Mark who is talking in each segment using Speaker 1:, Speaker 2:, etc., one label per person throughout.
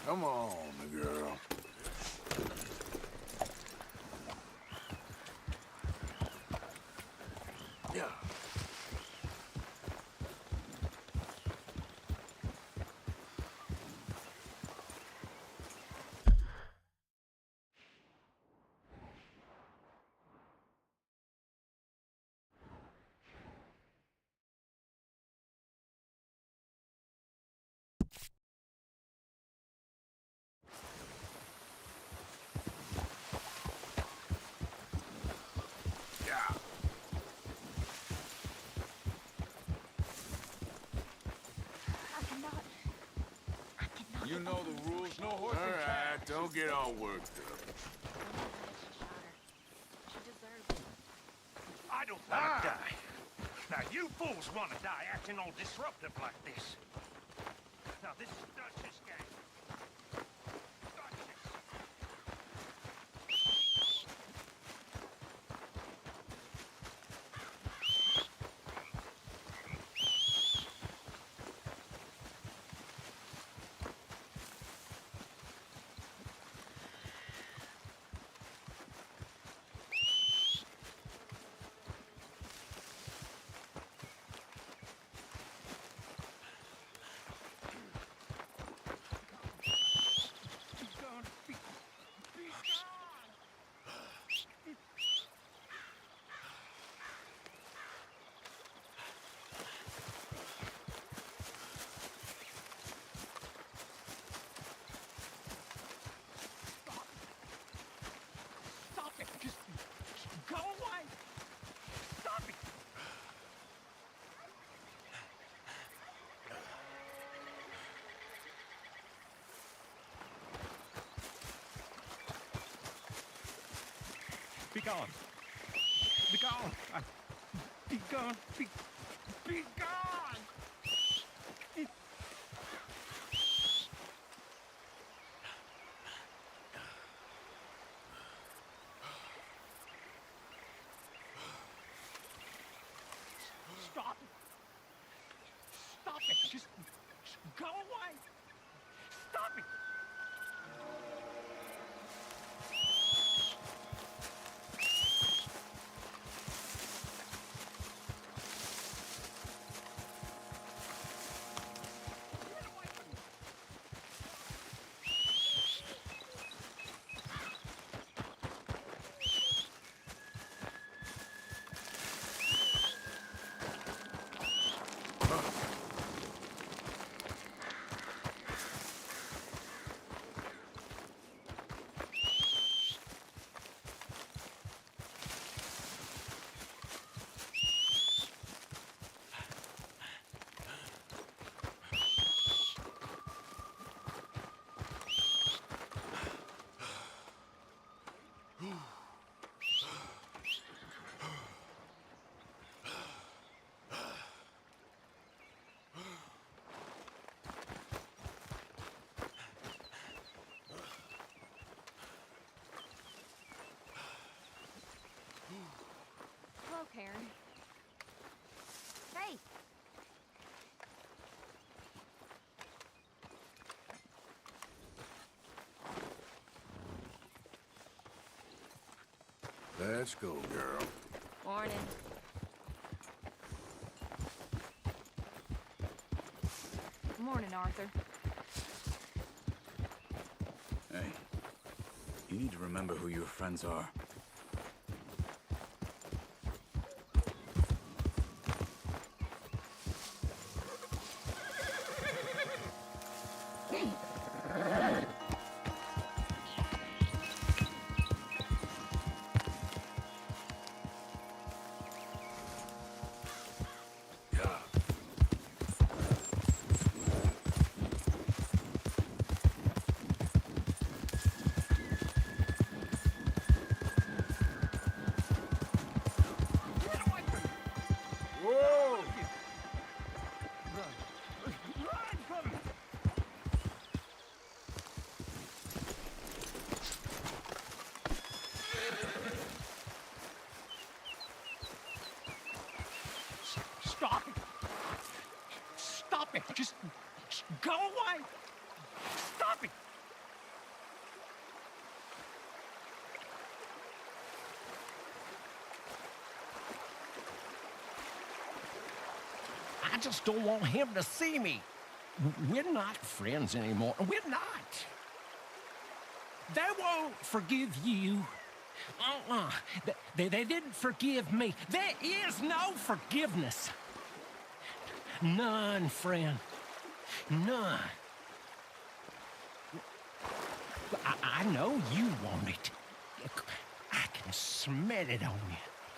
Speaker 1: Come on, girl. Yeah.
Speaker 2: You know the rules, no horse
Speaker 1: All
Speaker 2: and
Speaker 1: right,
Speaker 2: carriage.
Speaker 1: don't get all worked up.
Speaker 3: She deserves it.
Speaker 4: I don't want to die. Now, you fools want to die acting all disruptive like this. Now, this is Dutch's gang. Dutch's.
Speaker 2: Stop it! Just go away! Stop it! Be gone! Be gone! Be gone! Be gone! Stop it! Stop it! Just go away! Stop it!
Speaker 1: Let's go, girl.
Speaker 3: Morning. Morning, Arthur.
Speaker 5: Hey, you need to remember who your friends are.
Speaker 2: Stop it! Stop it! Just go away! Stop it! I just don't want him to see me. We're not friends anymore. We're not. They won't forgive you. They didn't forgive me. There is no forgiveness. None, friend. None. I know you want it. I can smell it on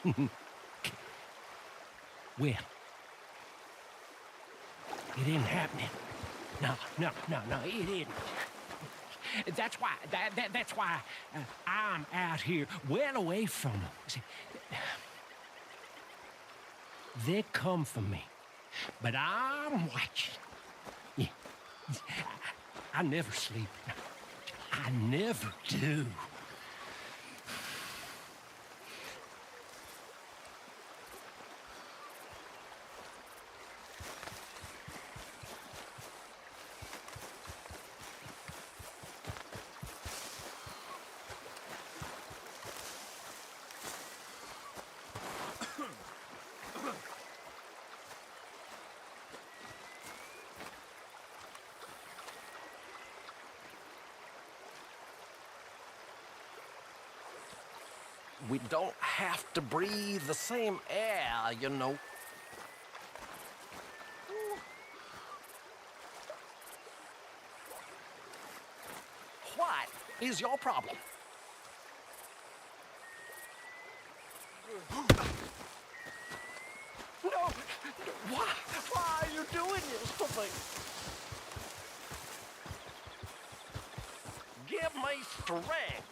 Speaker 2: you. Well, it ain't happening. No, it isn't. That's why, that's why I'm out here, well away from them. See, they come for me, but I'm watching. Yeah. I never sleep. I never do. We don't have to breathe the same air, you know. What is your problem? No! Why are you doing this to me? Give me strength.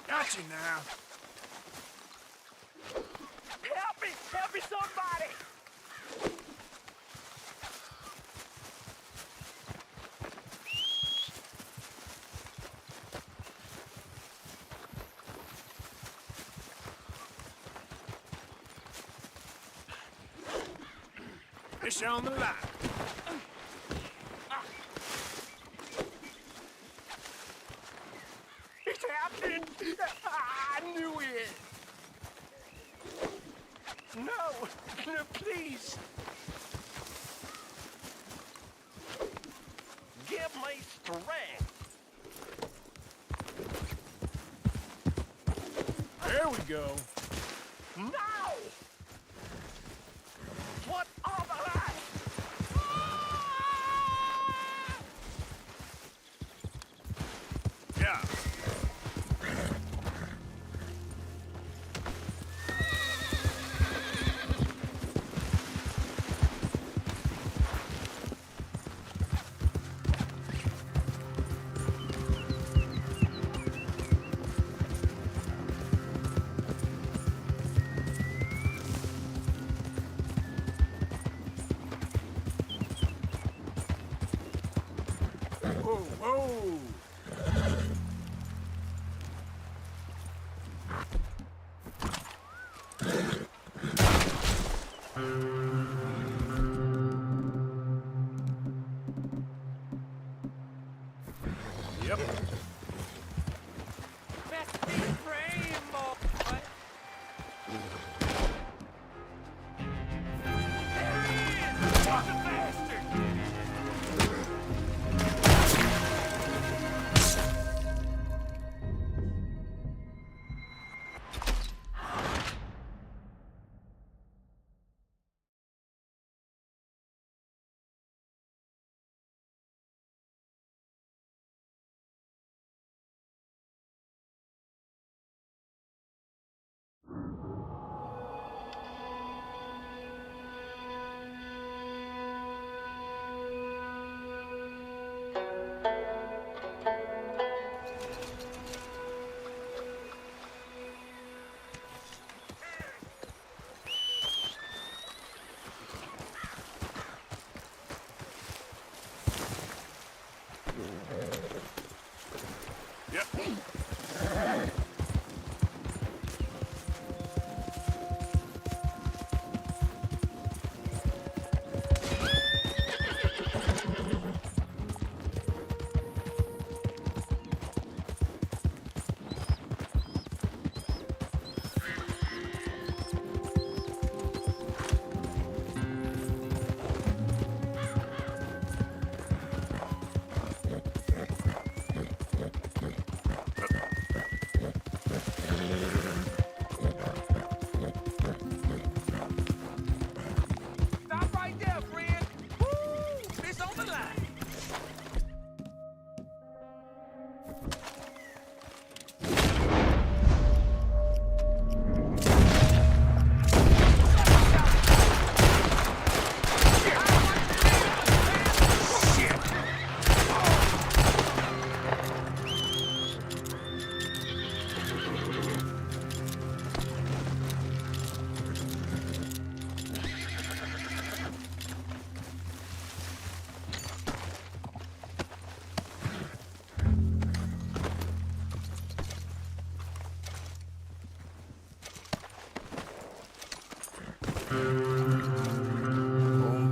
Speaker 1: Got you now.
Speaker 2: Help me, somebody!
Speaker 1: Fish on the line.
Speaker 2: It's happening! I knew it! No, please! Give me strength!
Speaker 1: There we go.
Speaker 2: No! What are the lights?
Speaker 1: Yeah. Whoa, whoa. Yep.
Speaker 2: Best be praying, boy. There he is! What a bastard!
Speaker 1: Yep.
Speaker 2: Stop right there, friend. Woo! It's on the line.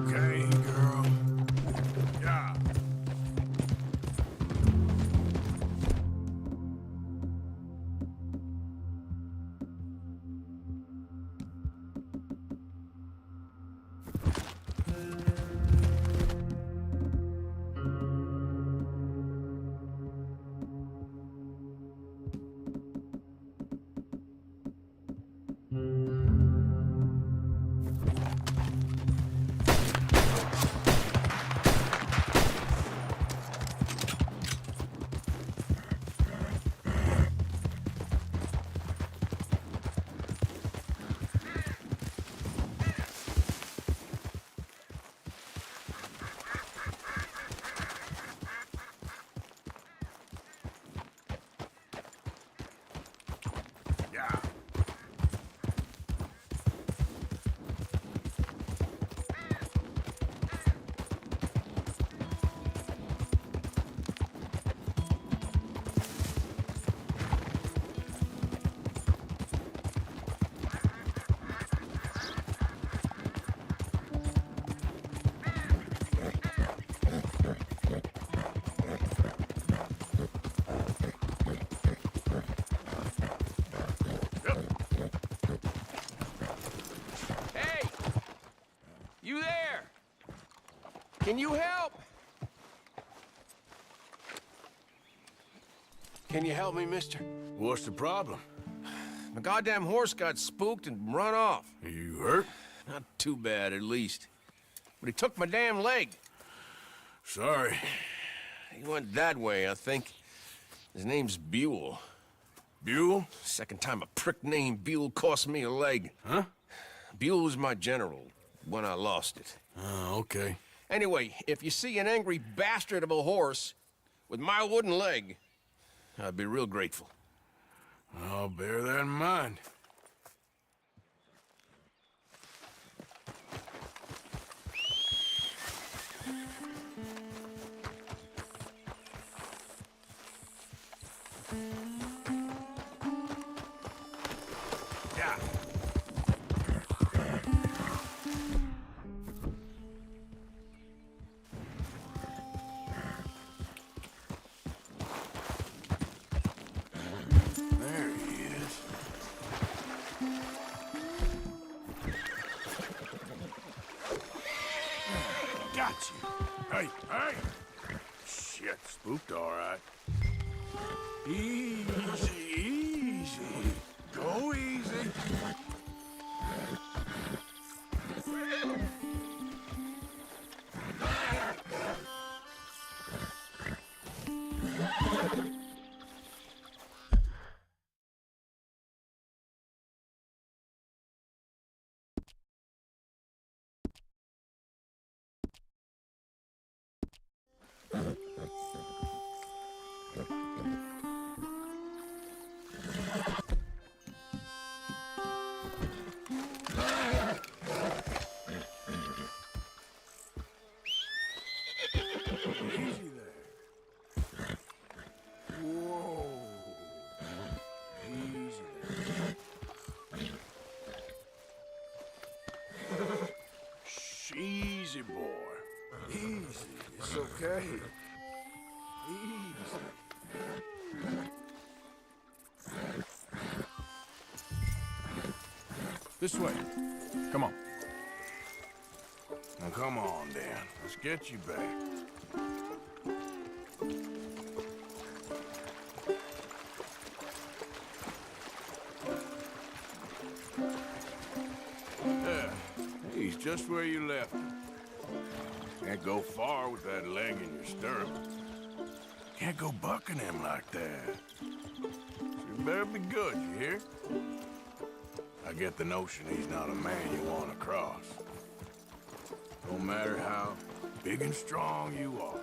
Speaker 1: Okay, girl. Yeah. Yeah.
Speaker 2: Hey! You there? Can you help? Can you help me, mister?
Speaker 1: What's the problem?
Speaker 2: My goddamn horse got spooked and run off.
Speaker 1: You hurt?
Speaker 2: Not too bad, at least. But he took my damn leg.
Speaker 1: Sorry.
Speaker 2: He went that way, I think. His name's Buell.
Speaker 1: Buell?
Speaker 2: Second time a prick named Buell cost me a leg.
Speaker 1: Huh?
Speaker 2: Buell was my general when I lost it.
Speaker 1: Oh, okay.
Speaker 2: Anyway, if you see an angry bastard of a horse with my wooden leg, I'd be real grateful.
Speaker 1: I'll bear that in mind. Yeah. Hey, hey! Shit, spooked all right. Easy, easy. Go easy. Easy there. Whoa. Easy there. Shh, easy, boy. Easy. It's okay. Easy. This way. Come on. Now come on, Dan. Let's get you back. Yeah, he's just where you left him. Can't go far with that leg in your stirrup. Can't go bucking him like that. So you better be good, you hear? I get the notion he's not a man you want to cross. No matter how big and strong you are.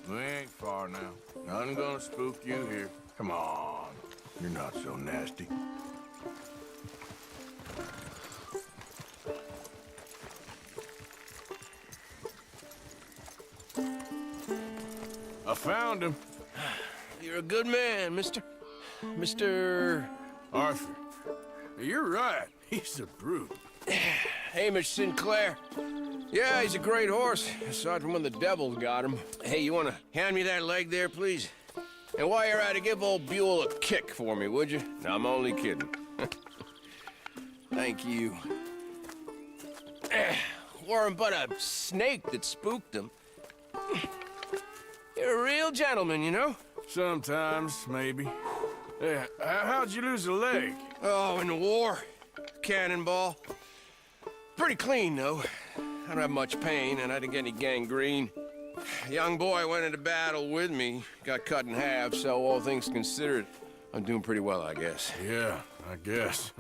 Speaker 1: We ain't far now. Nothing gonna spook you here. Come on. You're not so nasty. I found him.
Speaker 6: You're a good man, Mr.
Speaker 1: Arthur. You're right. He's a brute.
Speaker 6: Hamish Sinclair. Yeah, he's a great horse, aside from when the devils got him. Hey, you wanna hand me that leg there, please? And while you're at it, give old Buell a kick for me, would you? No, I'm only kidding. Thank you. Weren't but a snake that spooked him. You're a real gentleman, you know?
Speaker 1: Sometimes, maybe. Yeah, how'd you lose a leg?
Speaker 6: Oh, in the war. Cannonball. Pretty clean, though. I don't have much pain, and I didn't get any gangrene. A young boy went into battle with me, got cut in half, so all things considered, I'm doing pretty well, I guess.
Speaker 1: Yeah, I guess.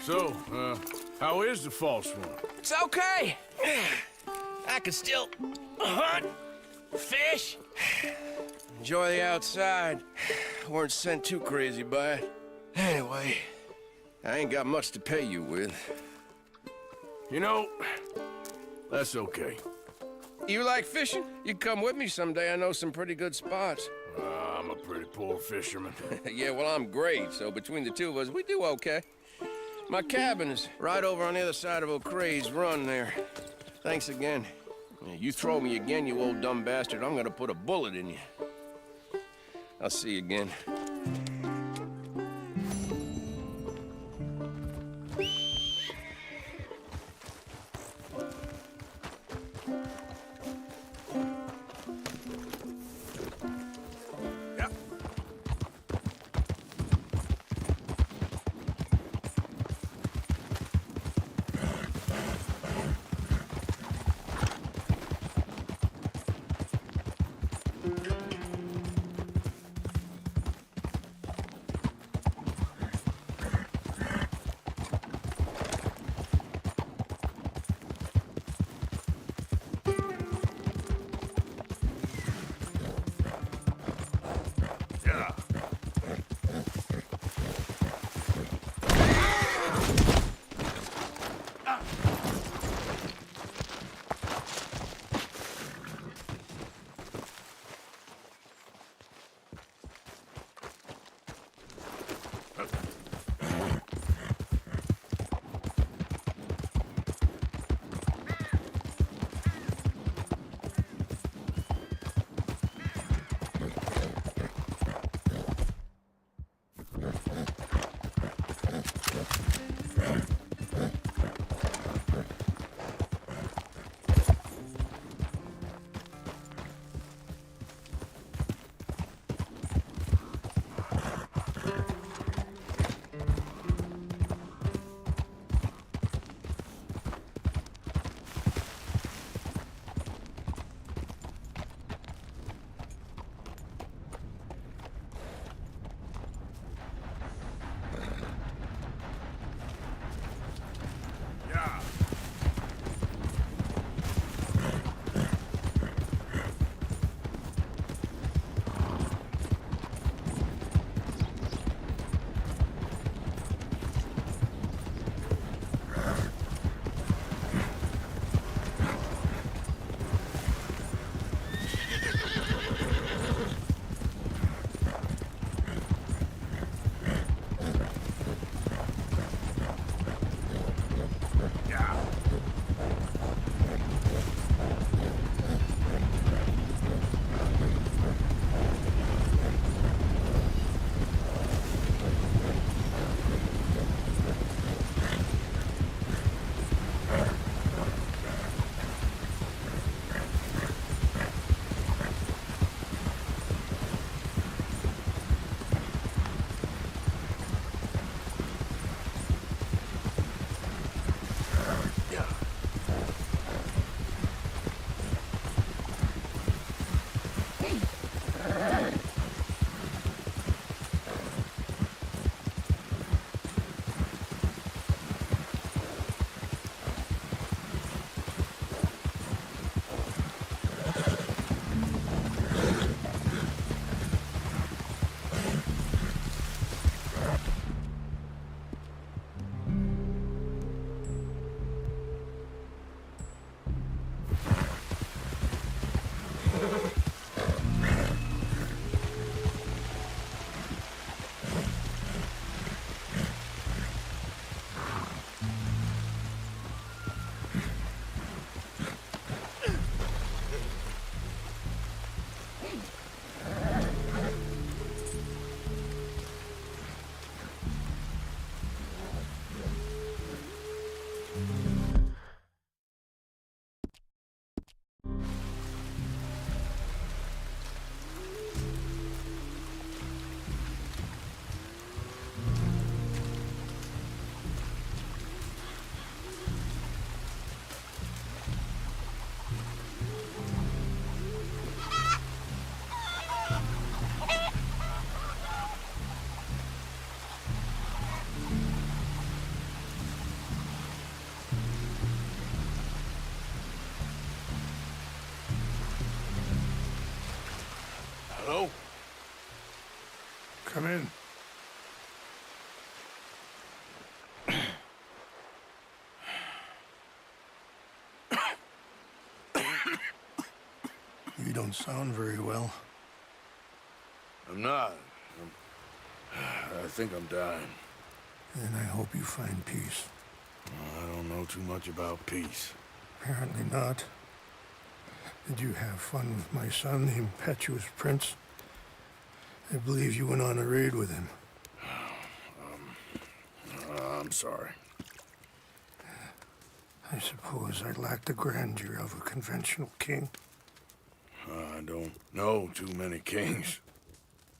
Speaker 1: So, how is the false one?
Speaker 6: It's okay. I can still hunt, fish, enjoy the outside. Weren't sent too crazy by it. Anyway, I ain't got much to pay you with.
Speaker 1: You know, that's okay.
Speaker 6: You like fishing? You can come with me someday. I know some pretty good spots.
Speaker 1: I'm a pretty poor fisherman.
Speaker 6: Yeah, well, I'm great, so between the two of us, we do okay. My cabin is right over on the other side of O'Crae's Run there. Thanks again. Yeah, you throw me again, you old dumb bastard, I'm gonna put a bullet in you. I'll see you again.
Speaker 7: Come in. You don't sound very well.
Speaker 1: I'm not. I think I'm dying.
Speaker 7: Then I hope you find peace.
Speaker 1: I don't know too much about peace.
Speaker 7: Apparently not. Did you have fun with my son, the impetuous prince? I believe you went on a raid with him.
Speaker 1: I'm sorry.
Speaker 7: I suppose I lack the grandeur of a conventional king.
Speaker 1: I don't know too many kings.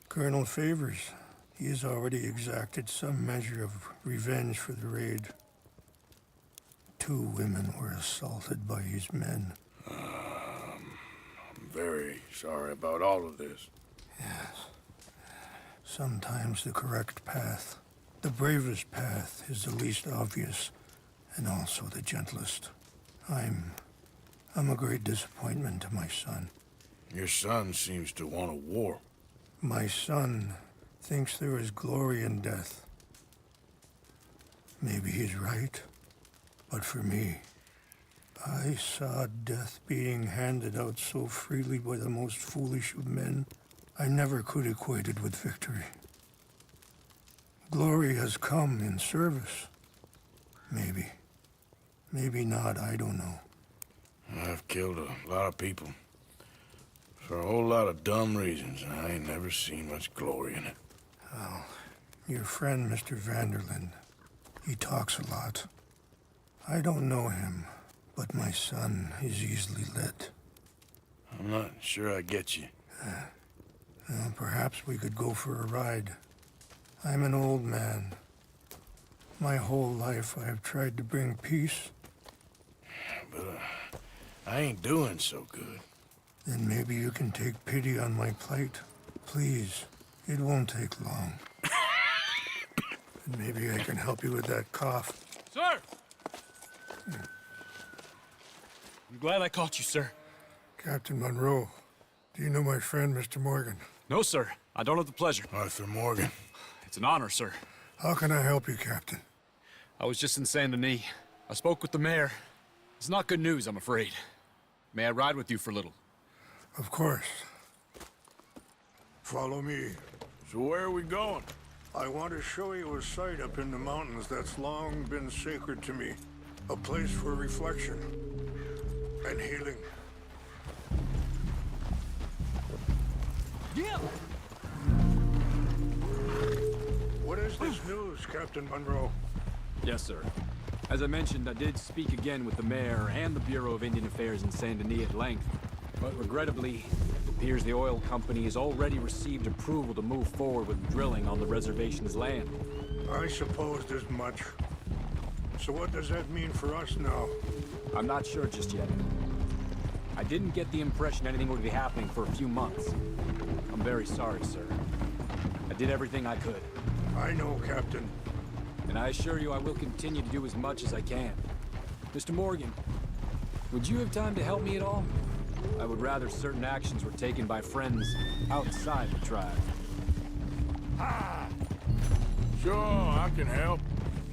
Speaker 7: Colonel Favors, he has already exacted some measure of revenge for the raid. 2 women were assaulted by his men.
Speaker 1: I'm very sorry about all of this.
Speaker 7: Yes. Sometimes the correct path, the bravest path, is the least obvious, and also the gentlest. I'm a great disappointment to my son.
Speaker 1: Your son seems to want a war.
Speaker 7: My son thinks there is glory in death. Maybe he's right, but for me, I saw death being handed out so freely by the most foolish of men, I never could equate it with victory. Glory has come in service. Maybe. Maybe not, I don't know.
Speaker 1: I've killed a lot of people. For a whole lot of dumb reasons, and I ain't never seen much glory in it.
Speaker 7: Well, your friend, Mr. Vanderlyn, he talks a lot. I don't know him, but my son is easily led.
Speaker 1: I'm not sure I get you.
Speaker 7: Well, perhaps we could go for a ride. I'm an old man. My whole life I have tried to bring peace.
Speaker 1: But I ain't doing so good.
Speaker 7: Then maybe you can take pity on my plight. Please, it won't take long. And maybe I can help you with that cough.
Speaker 8: Sir! I'm glad I caught you, sir.
Speaker 7: Captain Monroe, do you know my friend, Mr. Morgan?
Speaker 8: No, sir. I don't have the pleasure.
Speaker 1: Arthur Morgan.
Speaker 8: It's an honor, sir.
Speaker 7: How can I help you, Captain?
Speaker 8: I was just in Saint Denis. I spoke with the mayor. It's not good news, I'm afraid. May I ride with you for a little?
Speaker 7: Of course. Follow me.
Speaker 1: So where are we going?
Speaker 7: I want to show you a site up in the mountains that's long been sacred to me. A place for reflection and healing.
Speaker 8: Yeah!
Speaker 7: What is this news, Captain Monroe?
Speaker 8: Yes, sir. As I mentioned, I did speak again with the mayor and the Bureau of Indian Affairs in Saint Denis at length. But regrettably, it appears the oil company has already received approval to move forward with drilling on the reservation's land.
Speaker 7: I supposed as much. So what does that mean for us now?
Speaker 8: I'm not sure just yet. I didn't get the impression anything would be happening for a few months. I'm very sorry, sir. I did everything I could.
Speaker 7: I know, Captain.
Speaker 8: And I assure you I will continue to do as much as I can. Mr. Morgan, would you have time to help me at all? I would rather certain actions were taken by friends outside the tribe.
Speaker 1: Sure, I can help.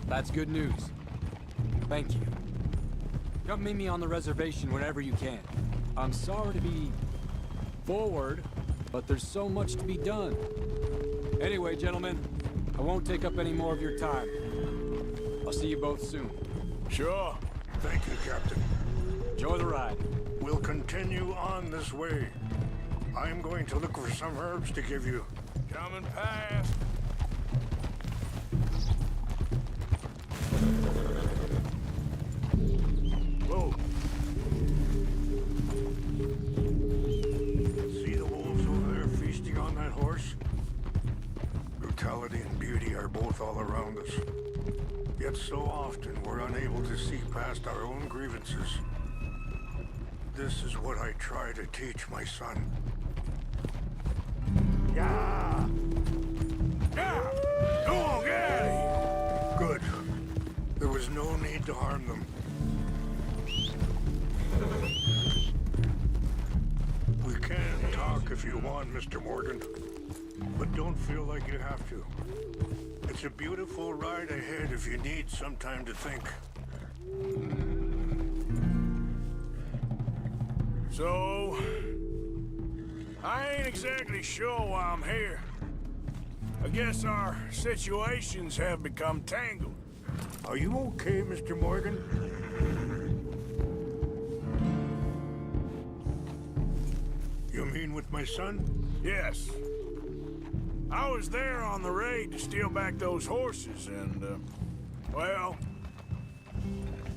Speaker 8: That's good news. Thank you. Come meet me on the reservation whenever you can. I'm sorry to be forward, but there's so much to be done. Anyway, gentlemen, I won't take up any more of your time. I'll see you both soon.
Speaker 1: Sure.
Speaker 7: Thank you, Captain.
Speaker 8: Enjoy the ride.
Speaker 7: We'll continue on this way. I'm going to look for some herbs to give you.
Speaker 1: Coming past. Whoa.
Speaker 7: See the wolves over there feasting on that horse? Brutality and beauty are both all around us. Yet so often we're unable to see past our own grievances. This is what I try to teach my son.
Speaker 1: Yeah. Yeah. Go on, get out of here.
Speaker 7: Good. There was no need to harm them. We can talk if you want, Mr. Morgan. But don't feel like you have to. It's a beautiful ride ahead if you need some time to think.
Speaker 1: So, I ain't exactly sure why I'm here. I guess our situations have become tangled.
Speaker 7: Are you okay, Mr. Morgan? You mean with my son?
Speaker 1: Yes. I was there on the raid to steal back those horses and, well...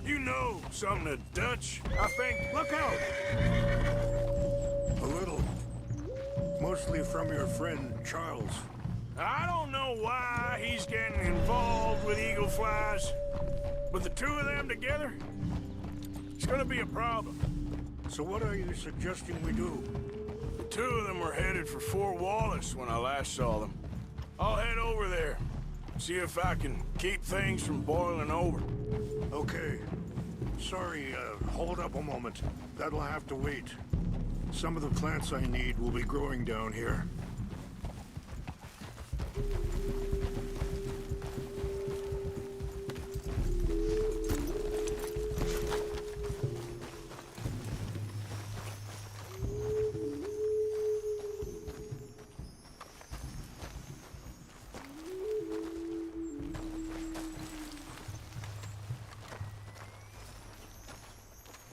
Speaker 1: You know something of Dutch, I think.
Speaker 7: Look out! A little. Mostly from your friend, Charles.
Speaker 1: I don't know why he's getting involved with eagle flies, but the two of them together, it's gonna be a problem.
Speaker 7: So what are you suggesting we do?
Speaker 1: The two of them were headed for Fort Wallace when I last saw them. I'll head over there, see if I can keep things from boiling over.
Speaker 7: Okay. Sorry, hold up a moment. That'll have to wait. Some of the plants I need will be growing down here.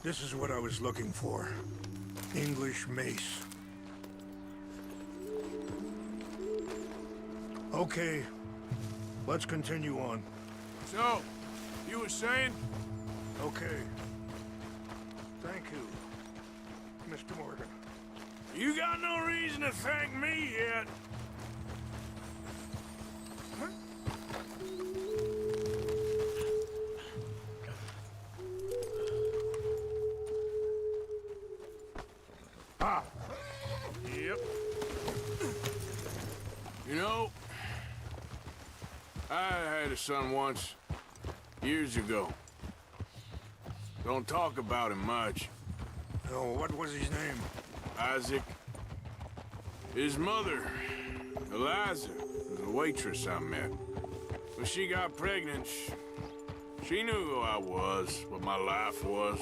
Speaker 7: This is what I was looking for. English mace. Okay, let's continue on.
Speaker 1: So, you were saying?
Speaker 7: Okay. Thank you, Mr. Morgan.
Speaker 1: You got no reason to thank me yet. Yep. You know, I had a son once, years ago. Don't talk about him much.
Speaker 7: Oh, what was his name?
Speaker 1: Isaac. His mother, Eliza, was a waitress I met. When she got pregnant, she knew who I was, what my life was.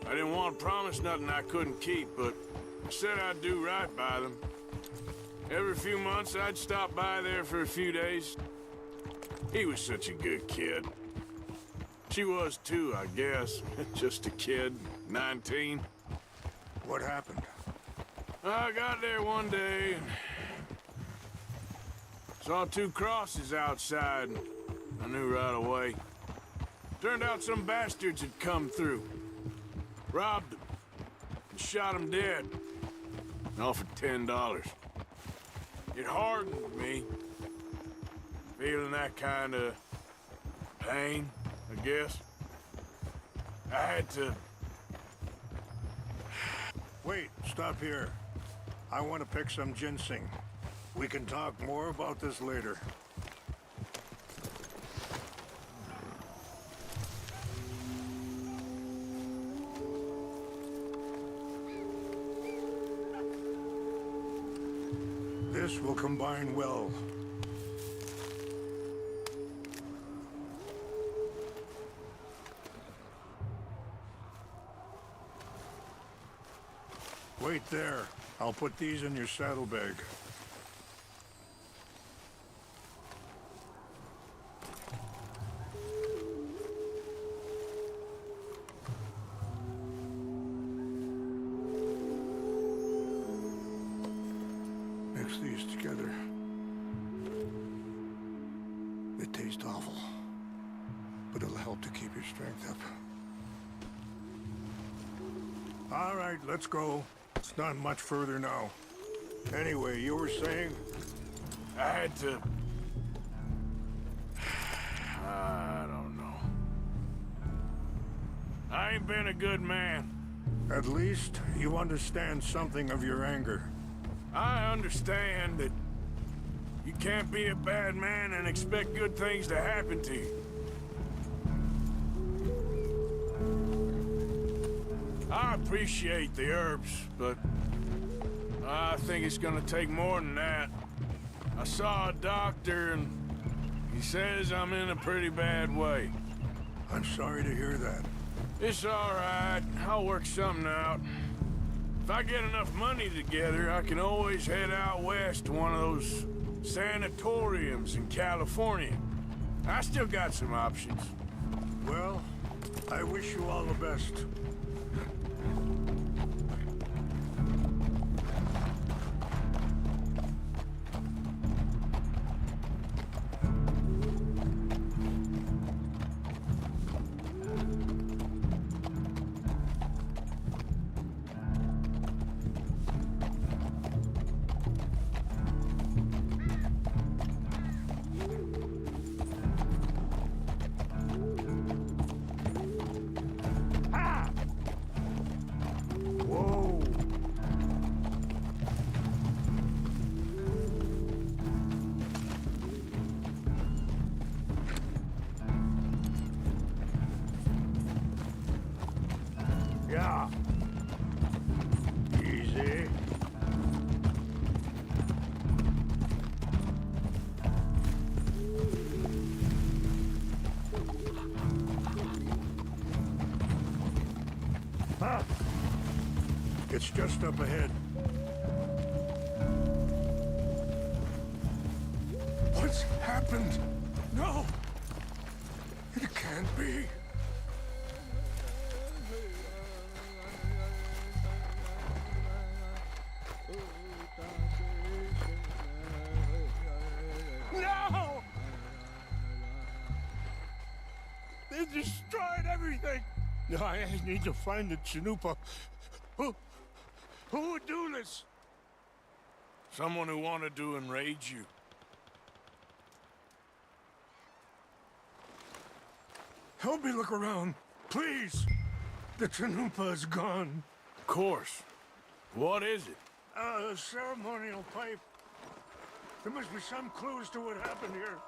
Speaker 1: I didn't want to promise nothing I couldn't keep, but I said I'd do right by them. Every few months, I'd stop by there for a few days. He was such a good kid. She was too, I guess. Just a kid, 19.
Speaker 7: What happened?
Speaker 1: I got there one day and saw two crosses outside, and I knew right away. Turned out some bastards had come through, robbed them, and shot them dead, and offered $10. It hardened me, feeling that kind of pain, I guess. I had to...
Speaker 7: Wait, stop here. I want to pick some ginseng. We can talk more about this later. This will combine well. Wait there. I'll put these in your saddlebag. Mix these together. It tastes awful, but it'll help to keep your strength up. All right, let's go. It's not much further now. Anyway, you were saying?
Speaker 1: I had to... I don't know. I ain't been a good man.
Speaker 7: At least you understand something of your anger.
Speaker 1: I understand that you can't be a bad man and expect good things to happen to you. I appreciate the herbs, but I think it's gonna take more than that. I saw a doctor and he says I'm in a pretty bad way.
Speaker 7: I'm sorry to hear that.
Speaker 1: It's all right. I'll work something out. If I get enough money together, I can always head out west to one of those sanatoriums in California. I still got some options.
Speaker 7: Well, I wish you all the best. Whoa! Yeah. Easy. Ah! It's just up ahead. What's happened? No! It can't be. No! They destroyed everything! I need to find the Chanupa. Who would do this?
Speaker 1: Someone who wanted to enrage you.
Speaker 7: Help me look around, please. The Chanupa is gone.
Speaker 1: Of course. What is it?
Speaker 7: A ceremonial pipe. There must be some clues to what happened here.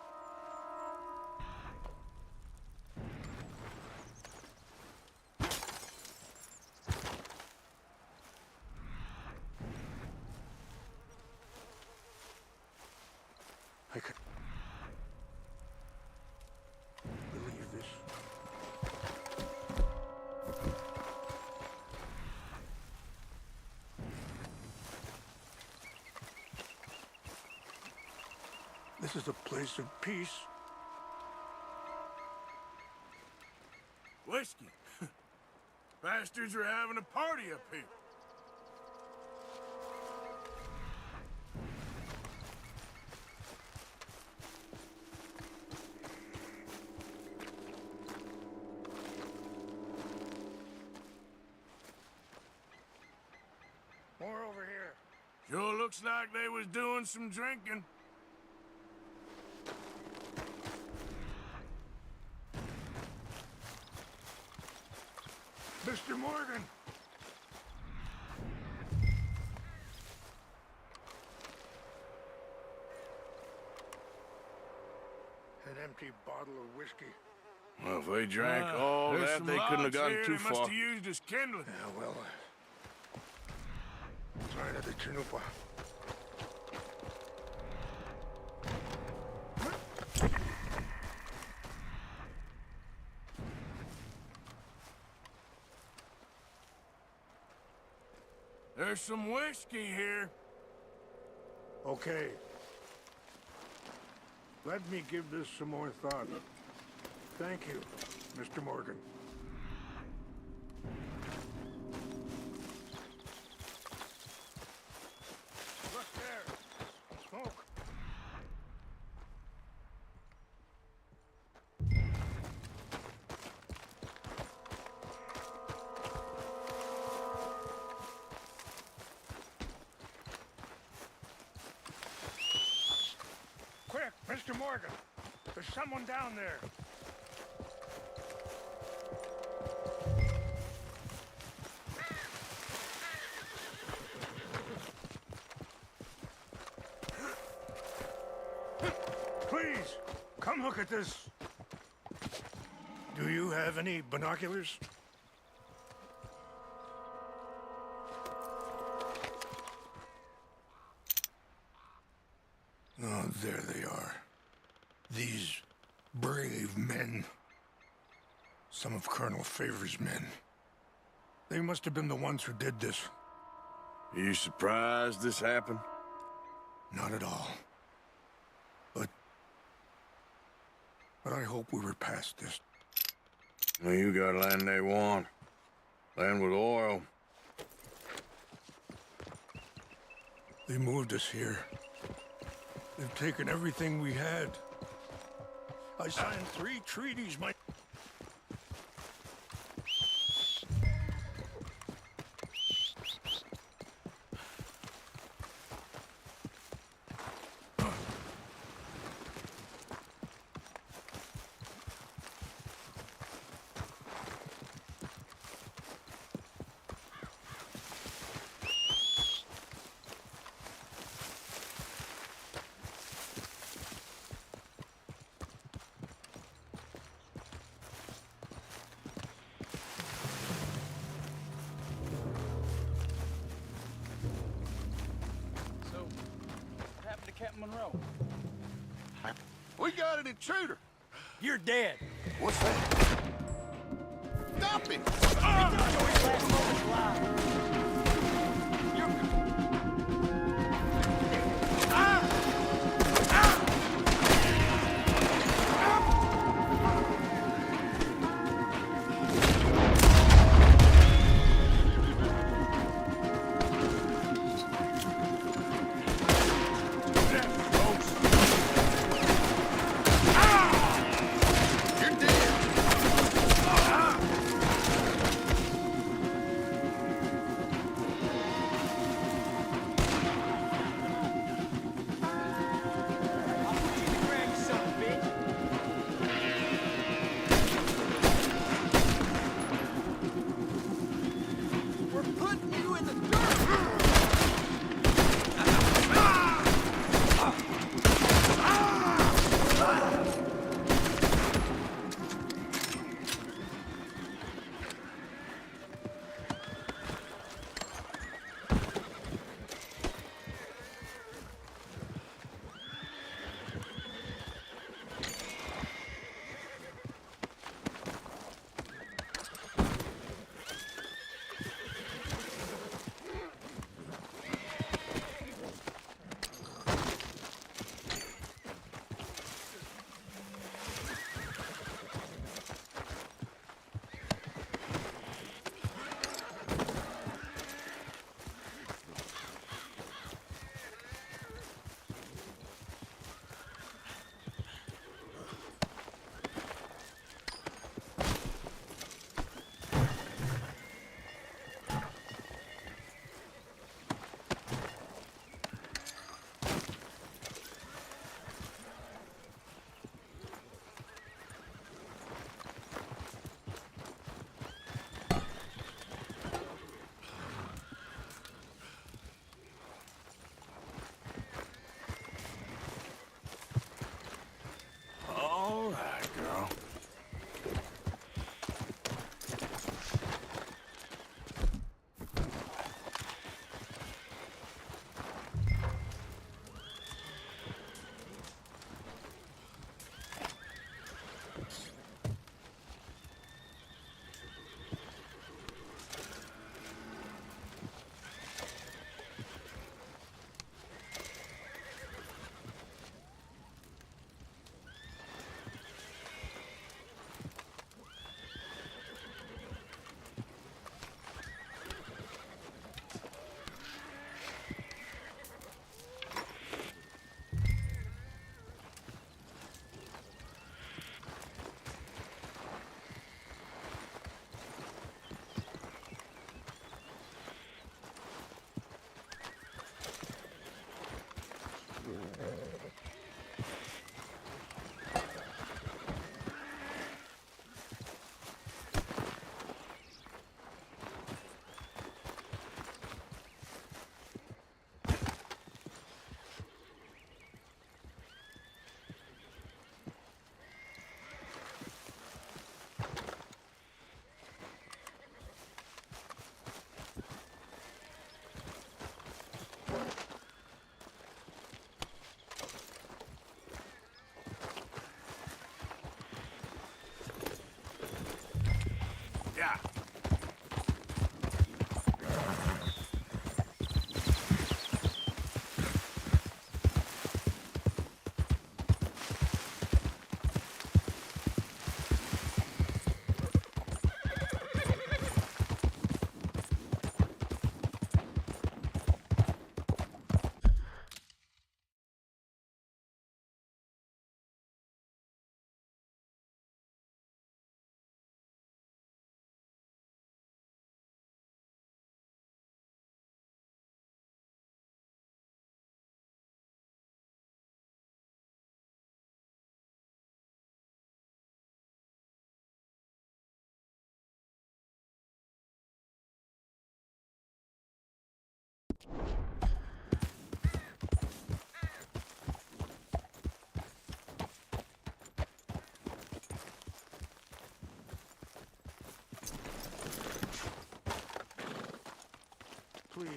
Speaker 7: I could believe this. This is a place of peace.
Speaker 1: Whiskey. Bastards are having a party up here.
Speaker 7: More over here.
Speaker 1: Sure looks like they was doing some drinking.
Speaker 7: Mr. Morgan! An empty bottle of whiskey.
Speaker 1: Well, if they drank all there's that, some they couldn't have logs gone here too they must far. have used as kindling.
Speaker 7: Yeah, well, sign of the Chanupa.
Speaker 1: There's some whiskey here.
Speaker 7: Okay. Let me give this some more thought. Thank you, Mr. Morgan. Look there. Smoke. Quick, Mr. Morgan. There's someone down there. Please, come look at this. Do you have any binoculars? Oh, there they are. These brave men. Some of Colonel Favor's men. They must have been the ones who did this.
Speaker 1: Are you surprised this happened?
Speaker 7: Not at all. But I hope we were past this.
Speaker 1: Well, you got land they want. Land with oil.
Speaker 7: They moved us here. They've taken everything we had. I signed 3 treaties, my...
Speaker 5: Monroe.
Speaker 1: We got an intruder.
Speaker 8: You're dead.
Speaker 1: What's that? Stop him!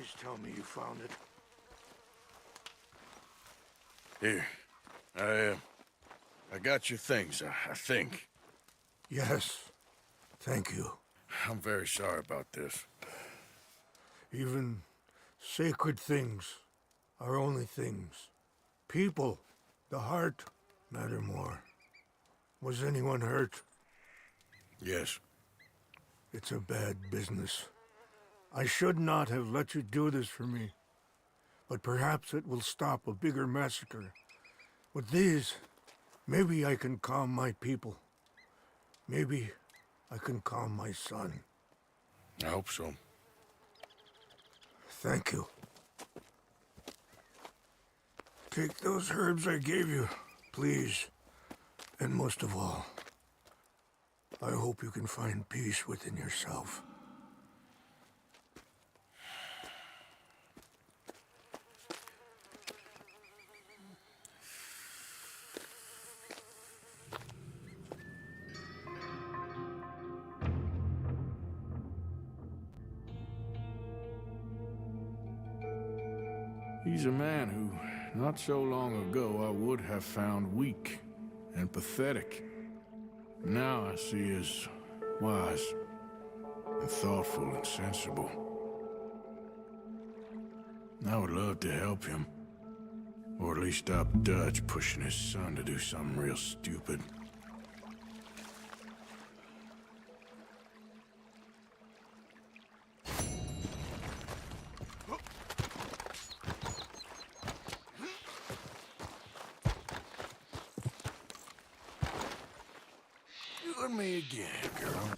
Speaker 7: Please tell me you found it.
Speaker 1: Here. I got your things, I think.
Speaker 7: Yes. Thank you.
Speaker 1: I'm very sorry about this.
Speaker 7: Even sacred things are only things. People, the heart, matter more. Was anyone hurt?
Speaker 1: Yes.
Speaker 7: It's a bad business. I should not have let you do this for me. But perhaps it will stop a bigger massacre. With these, maybe I can calm my people. Maybe I can calm my son.
Speaker 1: I hope so.
Speaker 7: Thank you. Take those herbs I gave you, please. And most of all, I hope you can find peace within yourself.
Speaker 1: He's a man who, not so long ago, I would have found weak and pathetic. Now I see as wise and thoughtful and sensible. I would love to help him. Or at least stop Dutch pushing his son to do something real stupid. Do me again, girl.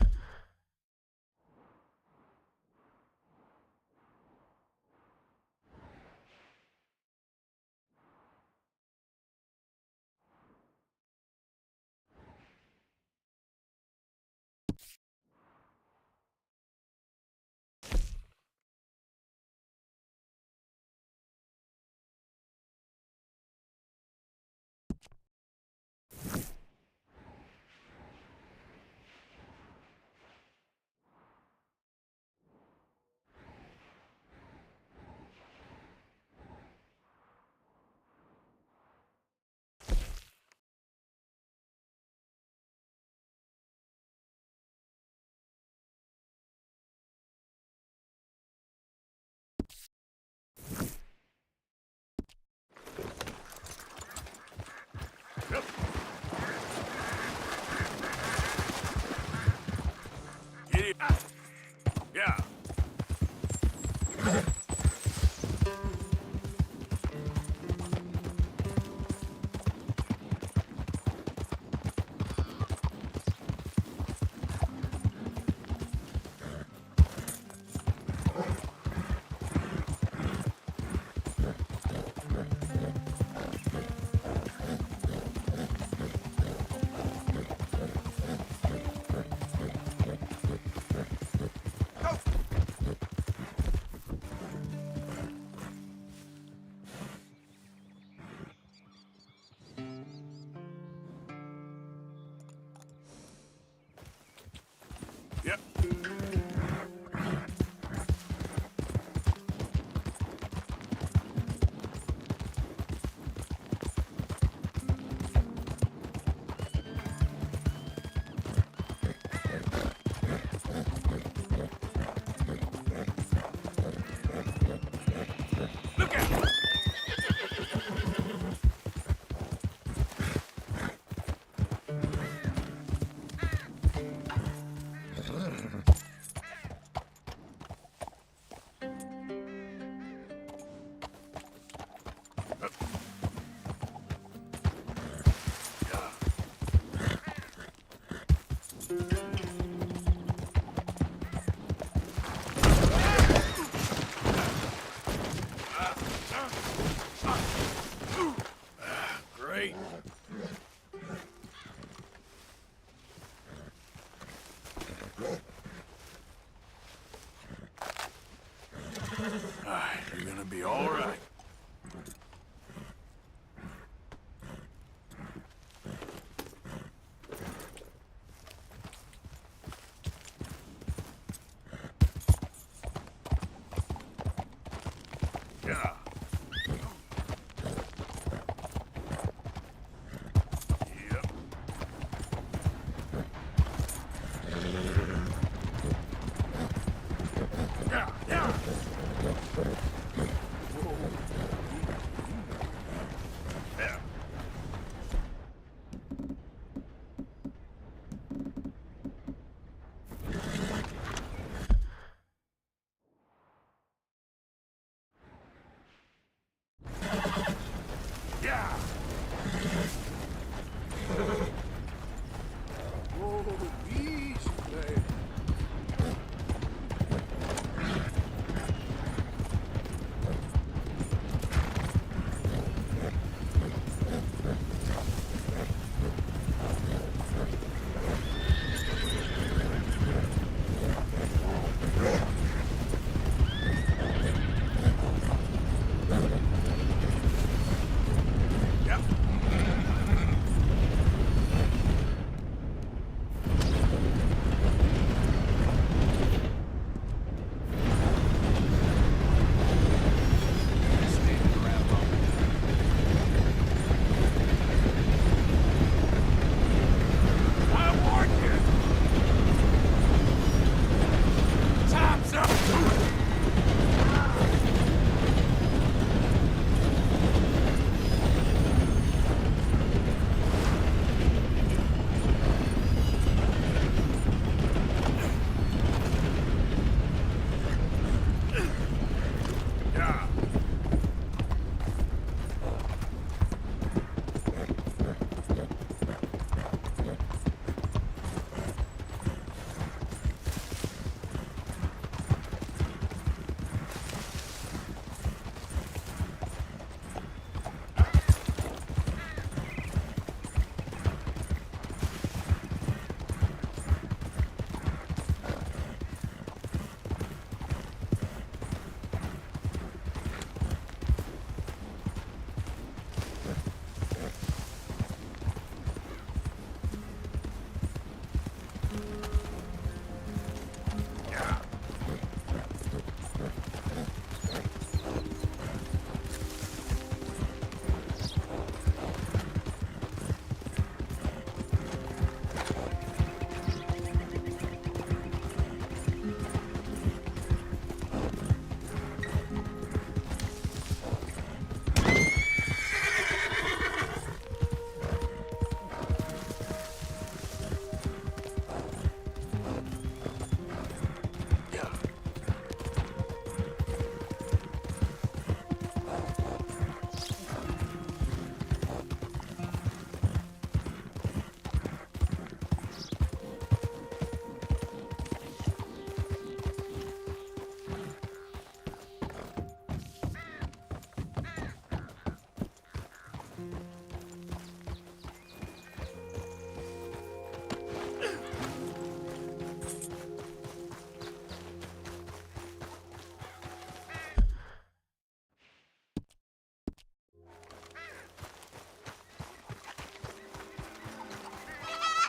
Speaker 1: Get it. Yeah. Yep. Look out! Great. You're gonna be all right.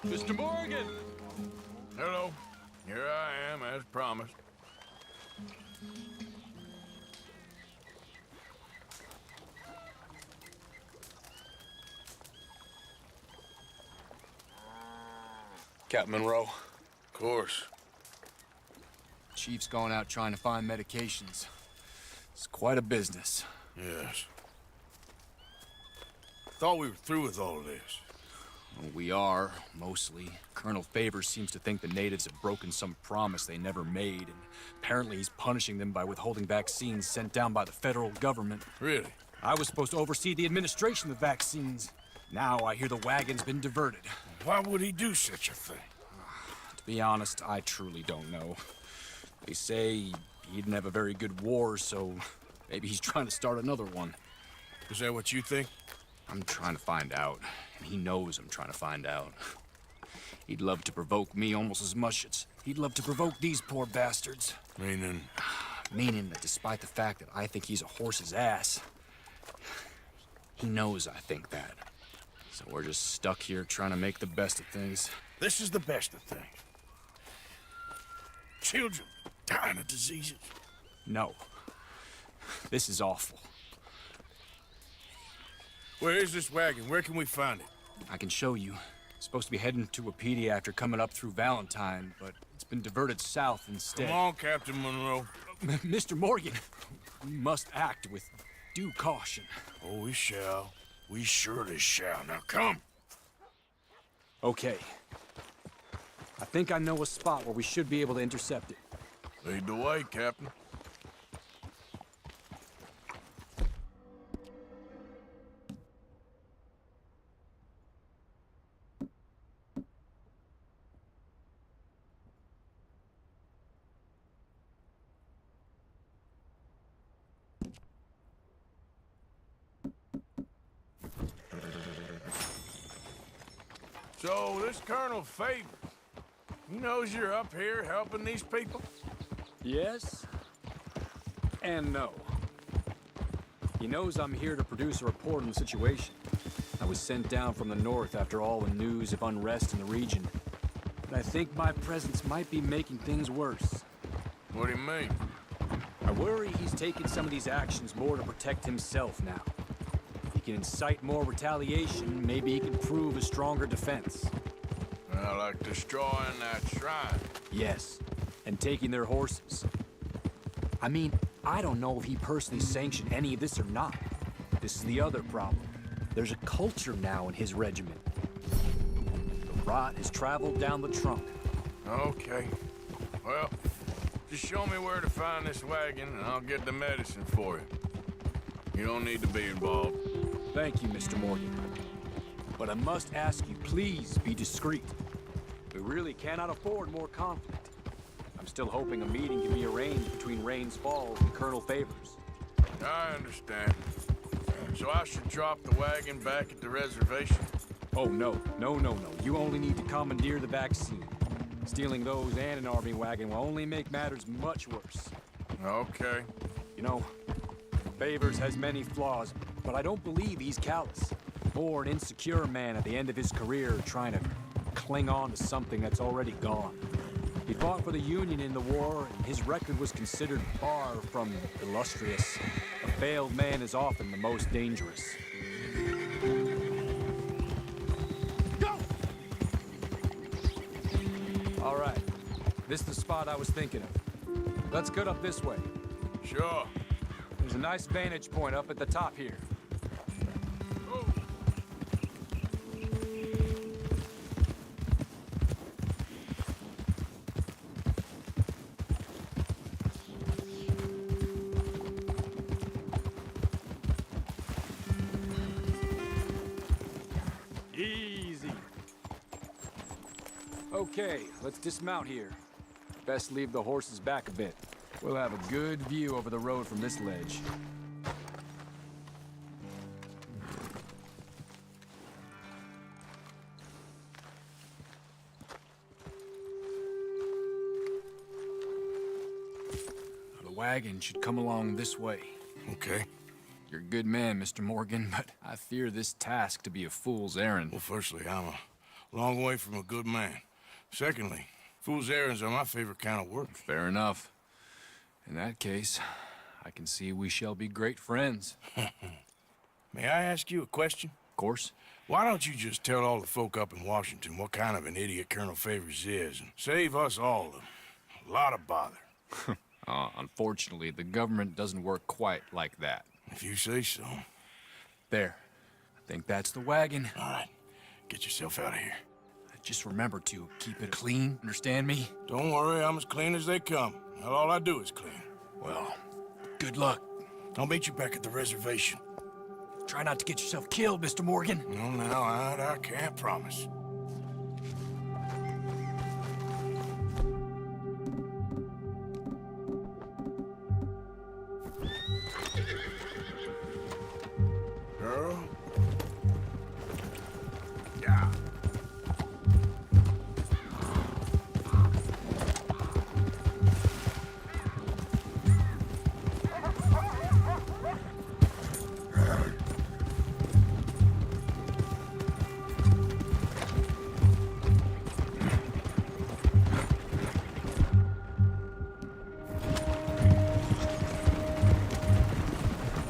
Speaker 8: Mr. Morgan!
Speaker 1: Hello. Here I am, as promised.
Speaker 5: Captain Monroe.
Speaker 1: Of course.
Speaker 5: Chief's going out trying to find medications. It's quite a business.
Speaker 1: Yes. Thought we were through with all of this.
Speaker 5: Well, we are, mostly. Colonel Favors seems to think the natives have broken some promise they never made, and apparently he's punishing them by withholding vaccines sent down by the federal government.
Speaker 1: Really?
Speaker 5: I was supposed to oversee the administration of the vaccines. Now I hear the wagon's been diverted.
Speaker 1: Why would he do such a thing?
Speaker 5: To be honest, I truly don't know. They say he didn't have a very good war, so maybe he's trying to start another one.
Speaker 1: Is that what you think?
Speaker 5: I'm trying to find out, and he knows I'm trying to find out. He'd love to provoke me almost as much as he'd love to provoke these poor bastards.
Speaker 1: Meaning?
Speaker 5: Meaning that despite the fact that I think he's a horse's ass, he knows I think that. So we're just stuck here trying to make the best of things.
Speaker 1: This is the best of things. Children dying of diseases.
Speaker 5: No. This is awful.
Speaker 1: Where is this wagon? Where can we find it?
Speaker 5: I can show you. It's supposed to be heading to Wapiti after coming up through Valentine, but it's been diverted south instead.
Speaker 1: Come on, Captain Monroe.
Speaker 5: Mr. Morgan, we must act with due caution.
Speaker 1: Oh, we shall. We surely shall. Now come.
Speaker 8: Okay. I think I know a spot where we should be able to intercept it.
Speaker 1: Lead the way, Captain. So, this Colonel Favors, he knows you're up here helping these people?
Speaker 8: Yes and no. He knows I'm here to produce a report on the situation. I was sent down from the north after all the news of unrest in the region. But I think my presence might be making things worse.
Speaker 1: What do you mean?
Speaker 8: I worry he's taking some of these actions more to protect himself now. He can incite more retaliation, maybe he can prove a stronger defense.
Speaker 1: Well, like destroying that shrine.
Speaker 8: Yes, and taking their horses. I mean, I don't know if he personally sanctioned any of this or not. This is the other problem. There's a culture now in his regiment. The rot has traveled down the trunk.
Speaker 1: Okay. Well, just show me where to find this wagon, and I'll get the medicine for you. You don't need to be involved.
Speaker 8: Thank you, Mr. Morgan. But I must ask you, please be discreet. We really cannot afford more conflict. I'm still hoping a meeting can be arranged between Rains Falls and Colonel Favors.
Speaker 1: I understand. So I should drop the wagon back at the reservation?
Speaker 8: Oh, no. No. You only need to commandeer the vaccine. Stealing those and an army wagon will only make matters much worse.
Speaker 1: Okay.
Speaker 8: You know, Favors has many flaws, but I don't believe he's callous. Or an insecure man at the end of his career trying to cling on to something that's already gone. He fought for the Union in the war, and his record was considered far from illustrious. A failed man is often the most dangerous. Go! All right. This is the spot I was thinking of. Let's get up this way.
Speaker 1: Sure.
Speaker 8: There's a nice vantage point up at the top here. Easy. Okay, let's dismount here. Best leave the horses back a bit. We'll have a good view over the road from this ledge.
Speaker 5: The wagon should come along this way.
Speaker 1: Okay.
Speaker 5: You're a good man, Mr. Morgan, but I fear this task to be a fool's errand.
Speaker 1: Well, firstly, I'm a Long way from a good man. Secondly, fool's errands are my favorite kind of work.
Speaker 5: Fair enough. In that case, I can see we shall be great friends.
Speaker 1: May I ask you a question?
Speaker 5: Of course.
Speaker 1: Why don't you just tell all the folk up in Washington what kind of an idiot Colonel Favors is, and save us all a lot of bother?
Speaker 5: Unfortunately, the government doesn't work quite like that.
Speaker 1: If you say so.
Speaker 5: There. I think that's the wagon.
Speaker 1: All right, get yourself out of here.
Speaker 5: Just remember to keep it clean, understand me?
Speaker 1: Don't worry, I'm as clean as they come. Not all I do is clean.
Speaker 5: Well, good luck.
Speaker 1: I'll meet you back at the reservation.
Speaker 5: Try not to get yourself killed, Mr. Morgan.
Speaker 1: No, now, I can't promise. Girl? Yeah.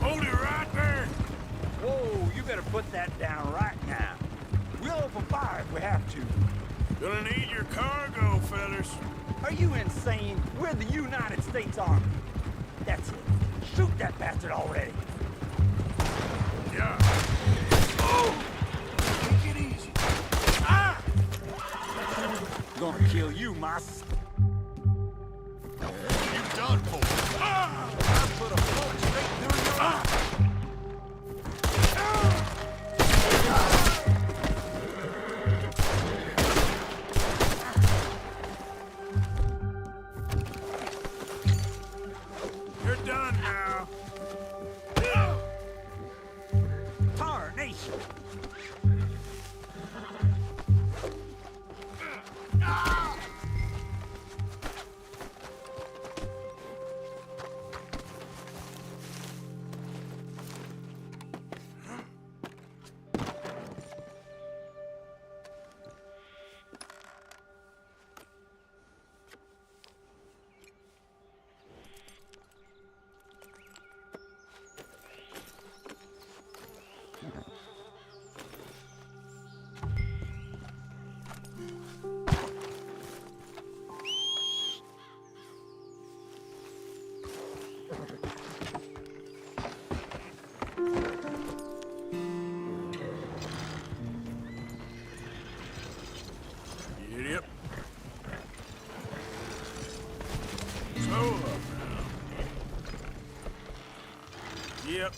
Speaker 1: Hold it right there!
Speaker 4: Whoa, you better put that down right now. We'll open fire if we have to.
Speaker 1: Gonna need your cargo, fellas.
Speaker 4: Are you insane? We're the United States Army. That's it. Shoot that bastard already.
Speaker 1: Yeah. Oh! Take it easy. Ah!
Speaker 4: Gonna kill you, Moss.
Speaker 1: You done for. Ah!
Speaker 4: I put a bullet straight through your eye.
Speaker 1: You're done now.
Speaker 4: Tarnation.
Speaker 1: Idiot. Slow up now. Yep.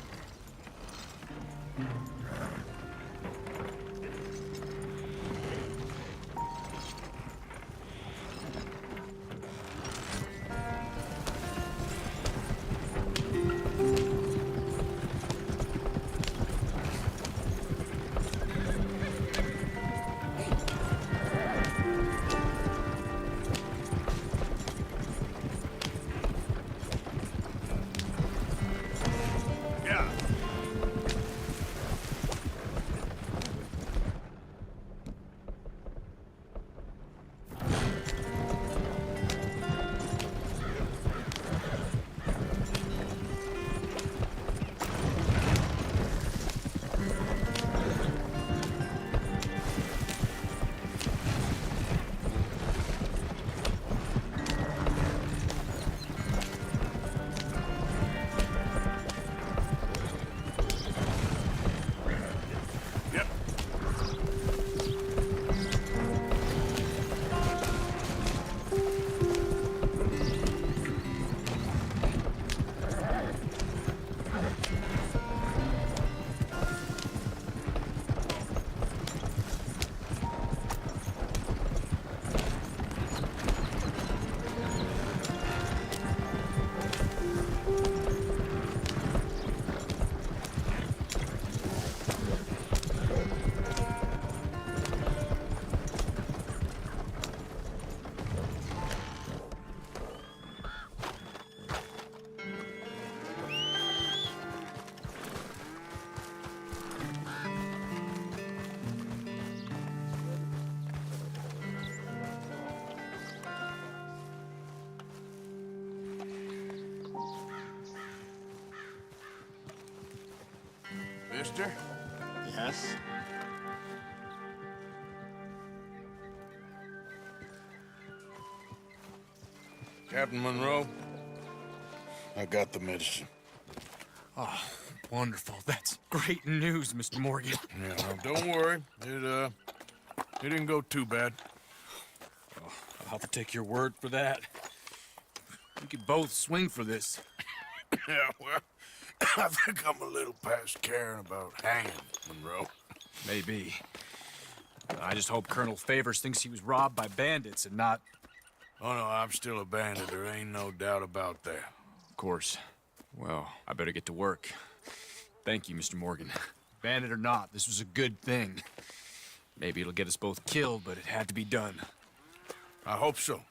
Speaker 1: Minister.
Speaker 9: Yes?
Speaker 1: Captain Monroe, I got the medicine.
Speaker 5: Oh, wonderful. That's great news, Mr. Morgan.
Speaker 1: Yeah, no, don't worry. It didn't go too bad.
Speaker 5: Oh, I'll have to take your word for that. We could both swing for this.
Speaker 1: Yeah, well, I think I'm a little past caring about hanging, Monroe.
Speaker 5: Maybe. I just hope Colonel Favors thinks he was robbed by bandits and not...
Speaker 1: Oh, no, I'm still a bandit. There ain't no doubt about that.
Speaker 5: Of course. Well, I better get to work. Thank you, Mr. Morgan. Bandit or not, this was a good thing. Maybe it'll get us both killed, but it had to be done.
Speaker 1: I hope so.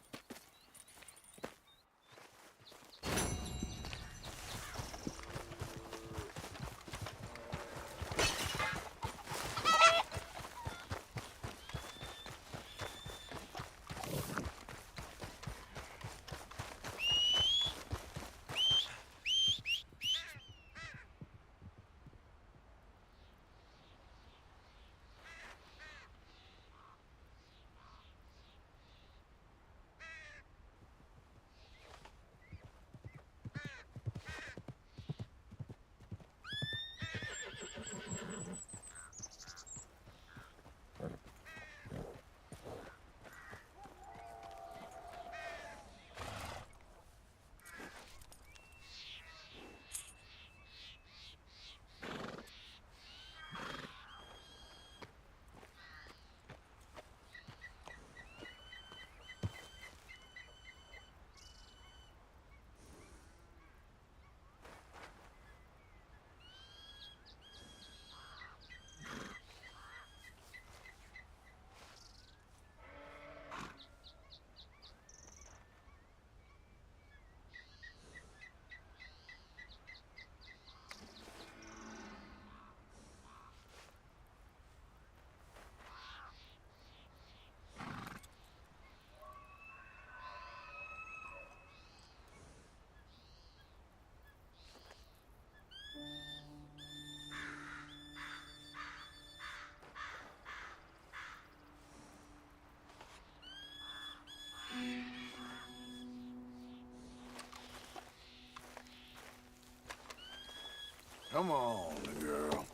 Speaker 1: Come on, girl.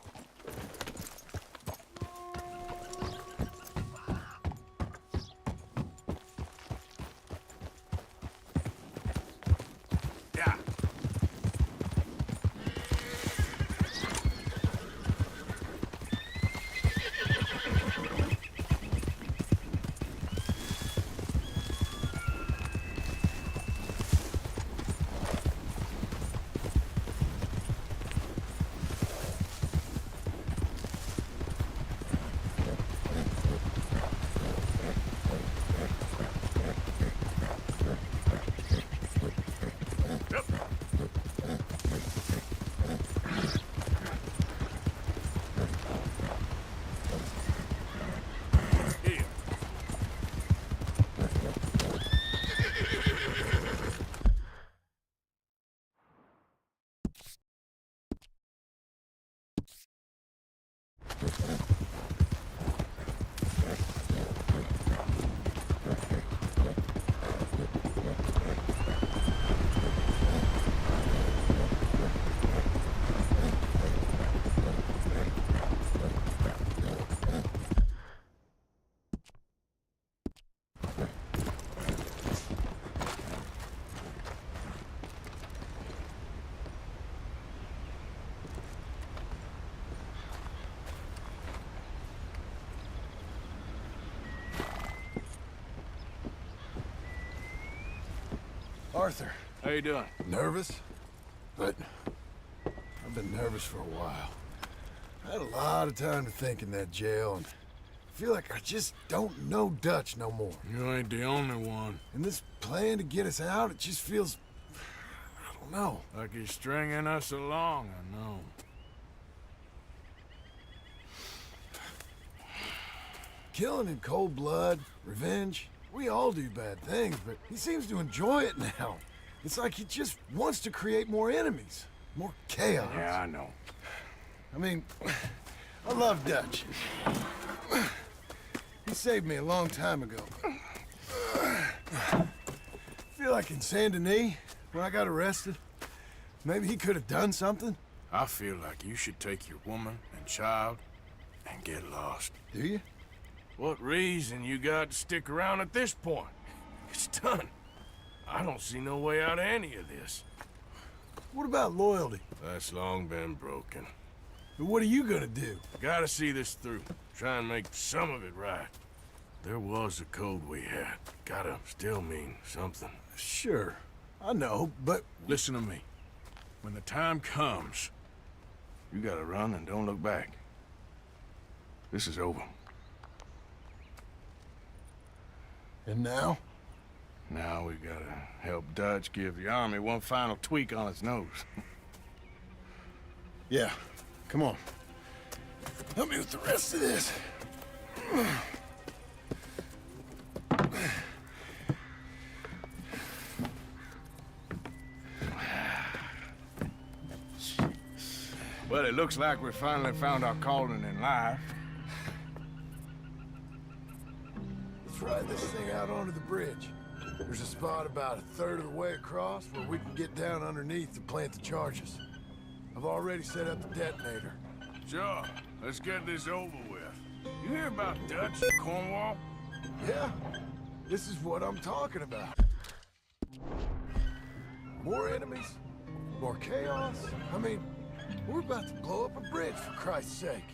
Speaker 1: Yeah.
Speaker 10: Arthur.
Speaker 1: How you doing?
Speaker 10: Nervous? But I've been nervous for a while. I had a lot of time to think in that jail, and I feel like I just don't know Dutch no more.
Speaker 1: You ain't the only one.
Speaker 10: And this plan to get us out, it just feels... I don't know.
Speaker 1: Like he's stringing us along, I know.
Speaker 10: Killing in cold blood, revenge, we all do bad things, but he seems to enjoy it now. It's like he just wants to create more enemies, more chaos.
Speaker 1: Yeah, I know.
Speaker 10: I mean, I love Dutch. He saved me a long time ago. Feel like in Saint Denis, when I got arrested, maybe he could have done something.
Speaker 1: I feel like you should take your woman and child and get lost.
Speaker 10: Do you?
Speaker 1: What reason you got to stick around at this point? It's done. I don't see no way out of any of this.
Speaker 10: What about loyalty?
Speaker 1: That's long been broken.
Speaker 10: What are you gonna do?
Speaker 1: Gotta see this through. Try and make some of it right. There was a code we had. Gotta still mean something.
Speaker 10: Sure, I know, but...
Speaker 1: Listen to me. When the time comes, you gotta run and don't look back. This is over.
Speaker 10: And now?
Speaker 1: Now we gotta help Dutch give the army one final tweak on its nose.
Speaker 10: Yeah, come on. Help me with the rest of this.
Speaker 1: Well, it looks like we finally found our calling in life.
Speaker 10: Let's ride this thing out onto the bridge. There's a spot about a third of the way across where we can get down underneath to plant the charges. I've already set up the detonator.
Speaker 1: Sure, let's get this over with. You hear about Dutch in Cornwall?
Speaker 10: Yeah, this is what I'm talking about. More enemies, more chaos. I mean, we're about to blow up a bridge, for Christ's sake.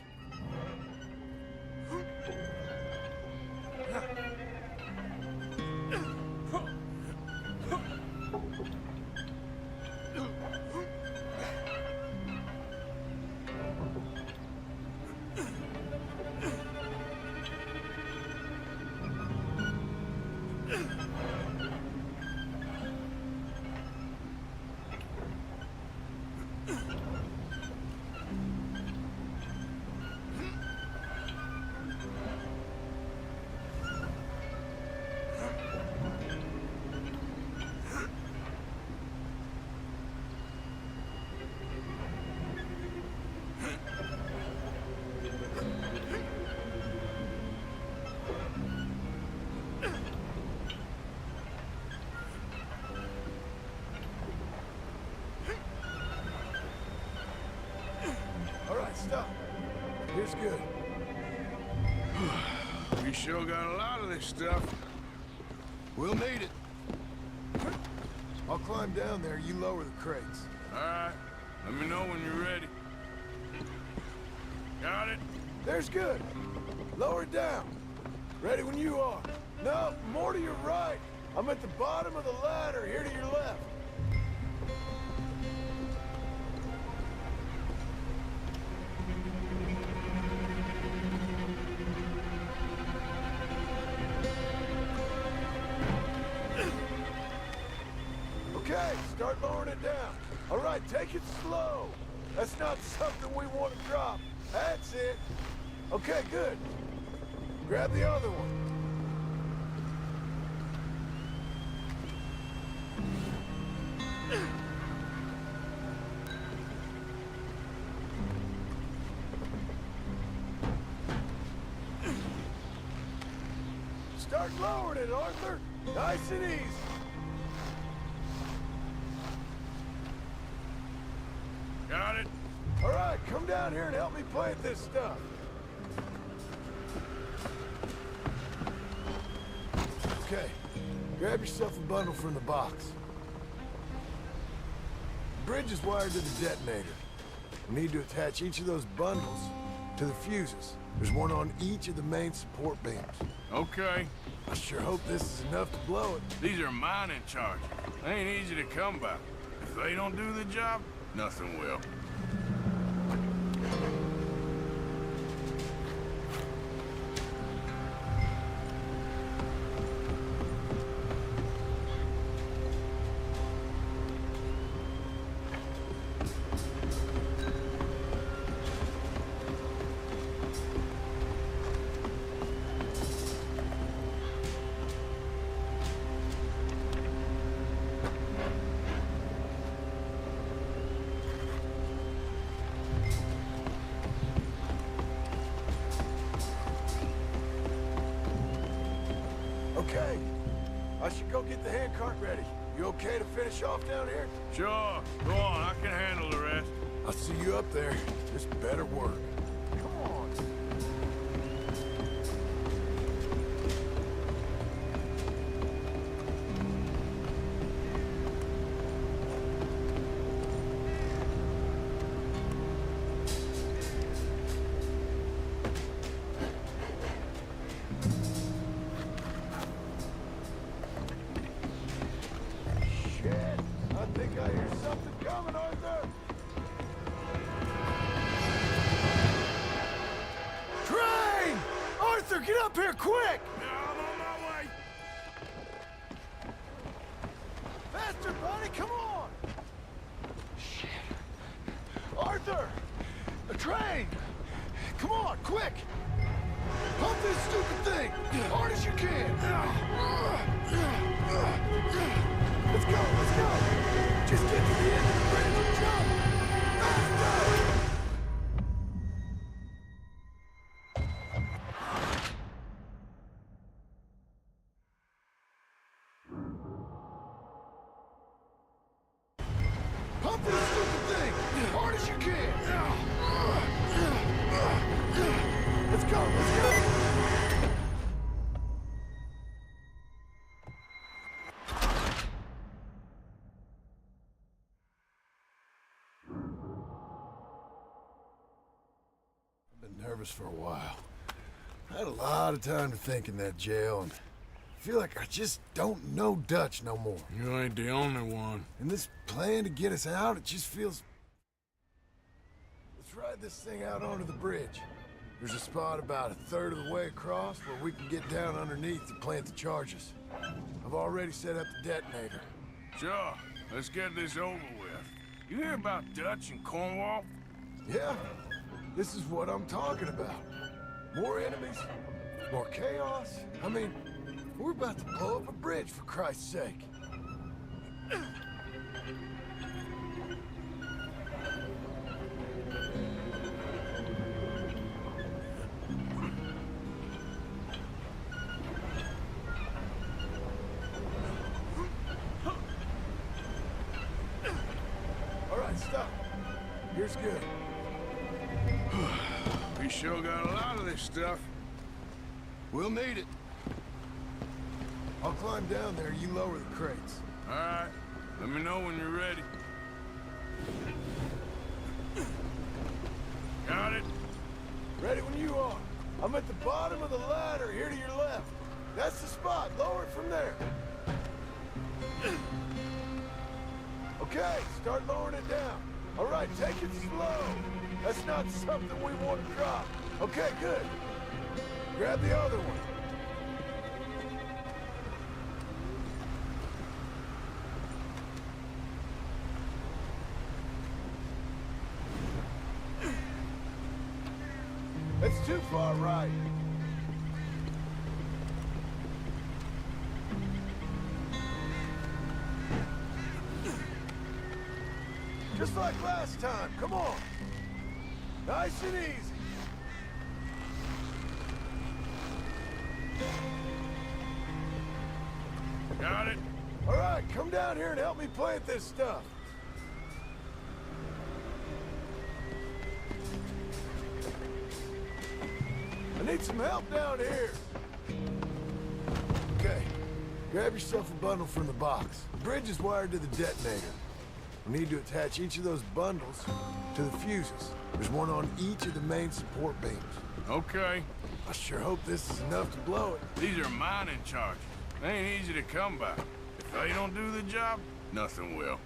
Speaker 10: Stop. Here's good.
Speaker 1: We sure got a lot of this stuff.
Speaker 10: We'll need it. I'll climb down there, you lower the crates.
Speaker 1: All right. Let me know when you're ready. Got it?
Speaker 10: There's good. Lower it down. Ready when you are. No, more to your right. I'm at the bottom of the ladder, here to your left. Okay, start lowering it down. All right, take it slow. That's not something we want to drop. That's it. Okay, good. Grab the other one. Start lowering it, Arthur. Nice and easy.
Speaker 1: Got it?
Speaker 10: All right, come down here and help me plant this stuff. Okay, grab yourself a bundle from the box. The bridge is wired to the detonator. We need to attach each of those bundles to the fuses. There's one on each of the main support beams.
Speaker 1: Okay.
Speaker 10: I sure hope this is enough to blow it.
Speaker 1: These are mining charges. They ain't easy to come by. If they don't do the job, nothing will.
Speaker 10: Okay. I should go get the handcart ready. You okay to finish off down here?
Speaker 1: Sure. Go on, I can handle the rest.
Speaker 10: I'll see you up there. Just better work. Come on. Shit! I think I hear something coming, Arthur! Train! Arthur, get up here quick!
Speaker 1: I'm on my way.
Speaker 10: Faster, buddy, come on! Shit. Arthur! A train! Come on, quick! Pump this stupid thing! Hard as you can! Let's go, let's go! Just get to the end of the bridge and jump! Faster! Pump this stupid thing! Hard as you can! Let's go, let's go! I've been nervous for a while. I had a lot of time to think in that jail, and I feel like I just don't know Dutch no more.
Speaker 1: You ain't the only one.
Speaker 10: And this plan to get us out, it just feels... Let's ride this thing out onto the bridge. There's a spot about a third of the way across where we can get down underneath to plant the charges. I've already set up the detonator.
Speaker 1: Sure. Let's get this over with. You hear about Dutch and Cornwall?
Speaker 10: Yeah, this is what I'm talking about. More enemies, more chaos. I mean, we're about to blow up a bridge, for Christ's sake. All right, stop. Here's good.
Speaker 1: We sure got a lot of this stuff.
Speaker 10: We'll need it. I'll climb down there, you lower the crates.
Speaker 1: All right. Let me know when you're ready. Got it?
Speaker 10: Ready when you are. I'm at the bottom of the ladder, here to your left. That's the spot. Lower it from there. Okay, start lowering it down. All right, take it slow. That's not something we want to drop. Okay, good. Grab the other one. That's too far right. Just like last time, come on. Nice and easy.
Speaker 1: Got it?
Speaker 10: All right, come down here and help me plant this stuff. I need some help down here. Okay, grab yourself a bundle from the box. The bridge is wired to the detonator. We need to attach each of those bundles to the fuses. There's one on each of the main support beams.
Speaker 1: Okay.
Speaker 10: I sure hope this is enough to blow it.
Speaker 1: These are mining charges. They ain't easy to come by. If they don't do the job, nothing will.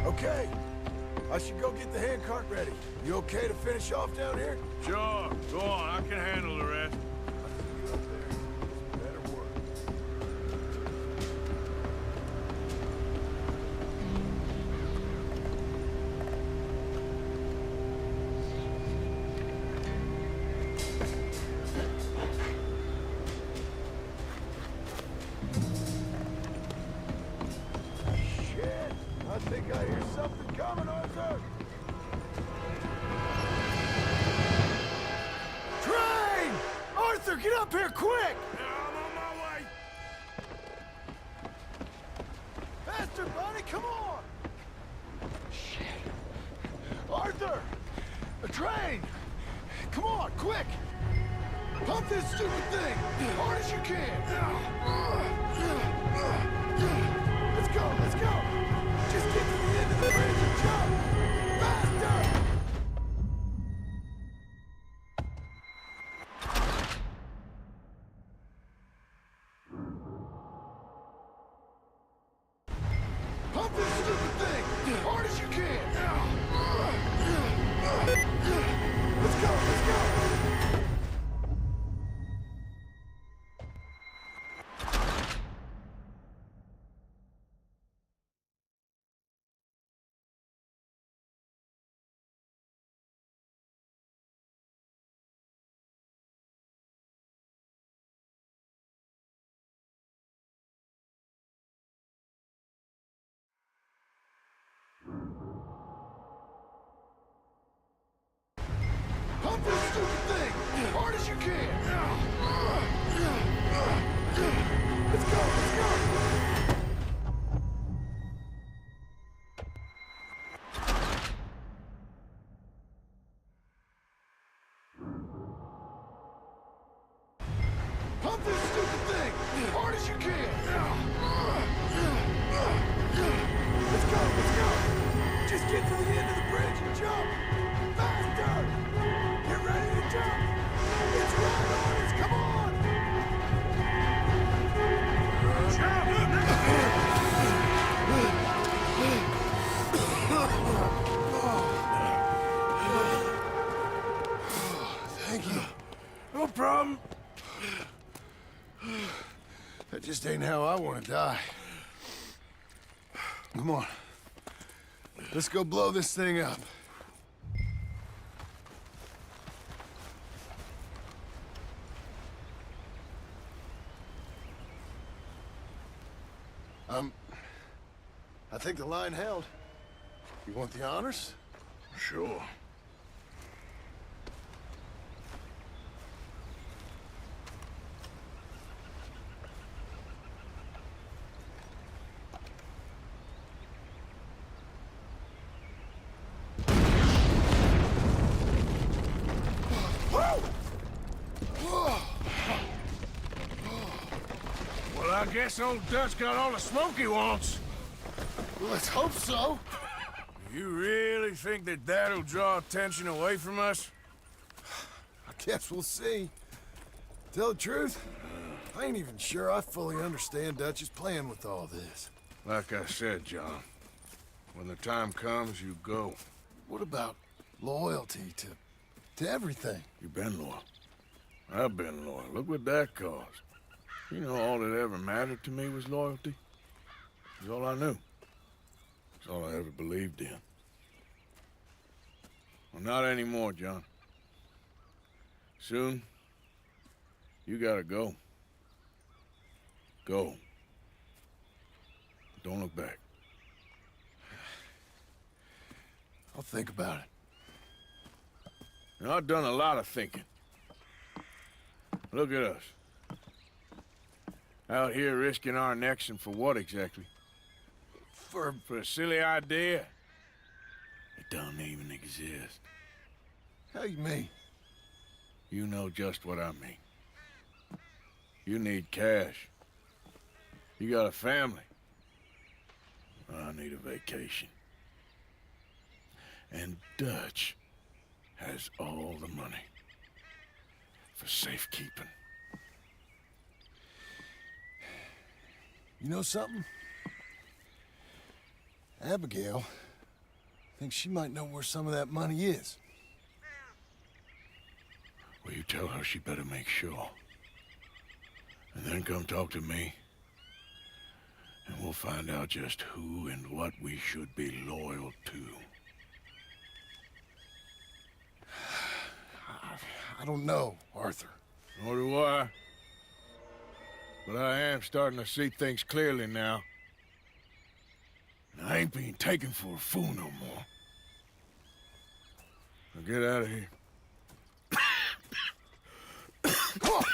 Speaker 10: Okay. I should go get the handcart ready. You okay to finish off down here?
Speaker 1: Sure, go on. I can handle the rest.
Speaker 10: I'll see you up there. Better work. Shit! I think I hear something coming, Arthur! Train! Arthur, get up here, quick!
Speaker 1: Yeah, I'm on my way.
Speaker 10: Faster, buddy, come on! Shit. Arthur! A train! Come on, quick! Pump this stupid thing! As hard as you can! Let's go, let's go! Just get to the end of the bridge and jump! Faster! Pump this stupid thing! As hard as you can! Let's go, let's go! Pump this stupid thing! As hard as you can! Let's go, let's go! Pump this stupid thing! As hard as you can! Let's go, let's go! Just get to the end of the bridge and jump! Faster! Get ready to jump! It's right on us! Come on! Thank you.
Speaker 1: No problem.
Speaker 10: That just ain't how I want to die. Come on. Let's go blow this thing up. I think the line held. You want the honors?
Speaker 1: Sure. Well, I guess old Dutch got all the smoke he wants.
Speaker 10: Let's hope so.
Speaker 1: You really think that that'll draw attention away from us?
Speaker 10: I guess we'll see. Tell the truth, I ain't even sure I fully understand Dutch's plan with all this.
Speaker 1: Like I said, John, when the time comes, you go.
Speaker 10: What about loyalty to everything?
Speaker 1: You've been loyal. I've been loyal. Look what that caused. You know, all that ever mattered to me was loyalty. It was all I knew. It's all I ever believed in. Well, not anymore, John. Soon, you gotta go. Go. Don't look back.
Speaker 10: I'll think about it.
Speaker 1: You know, I've done a lot of thinking. Look at us. Out here risking our necks, and for what exactly? For a silly idea. It don't even exist.
Speaker 10: How you mean?
Speaker 1: You know just what I mean. You need cash. You got a family. I need a vacation. And Dutch has all the money for safekeeping.
Speaker 10: You know something? Abigail think she might know where some of that money is.
Speaker 1: Well, you tell her she better make sure. And then come talk to me. And we'll find out just who and what we should be loyal to.
Speaker 10: I don't know, Arthur.
Speaker 1: Nor do I. But I am starting to see things clearly now. And I ain't being taken for a fool no more. Now get out of here.
Speaker 10: Come on!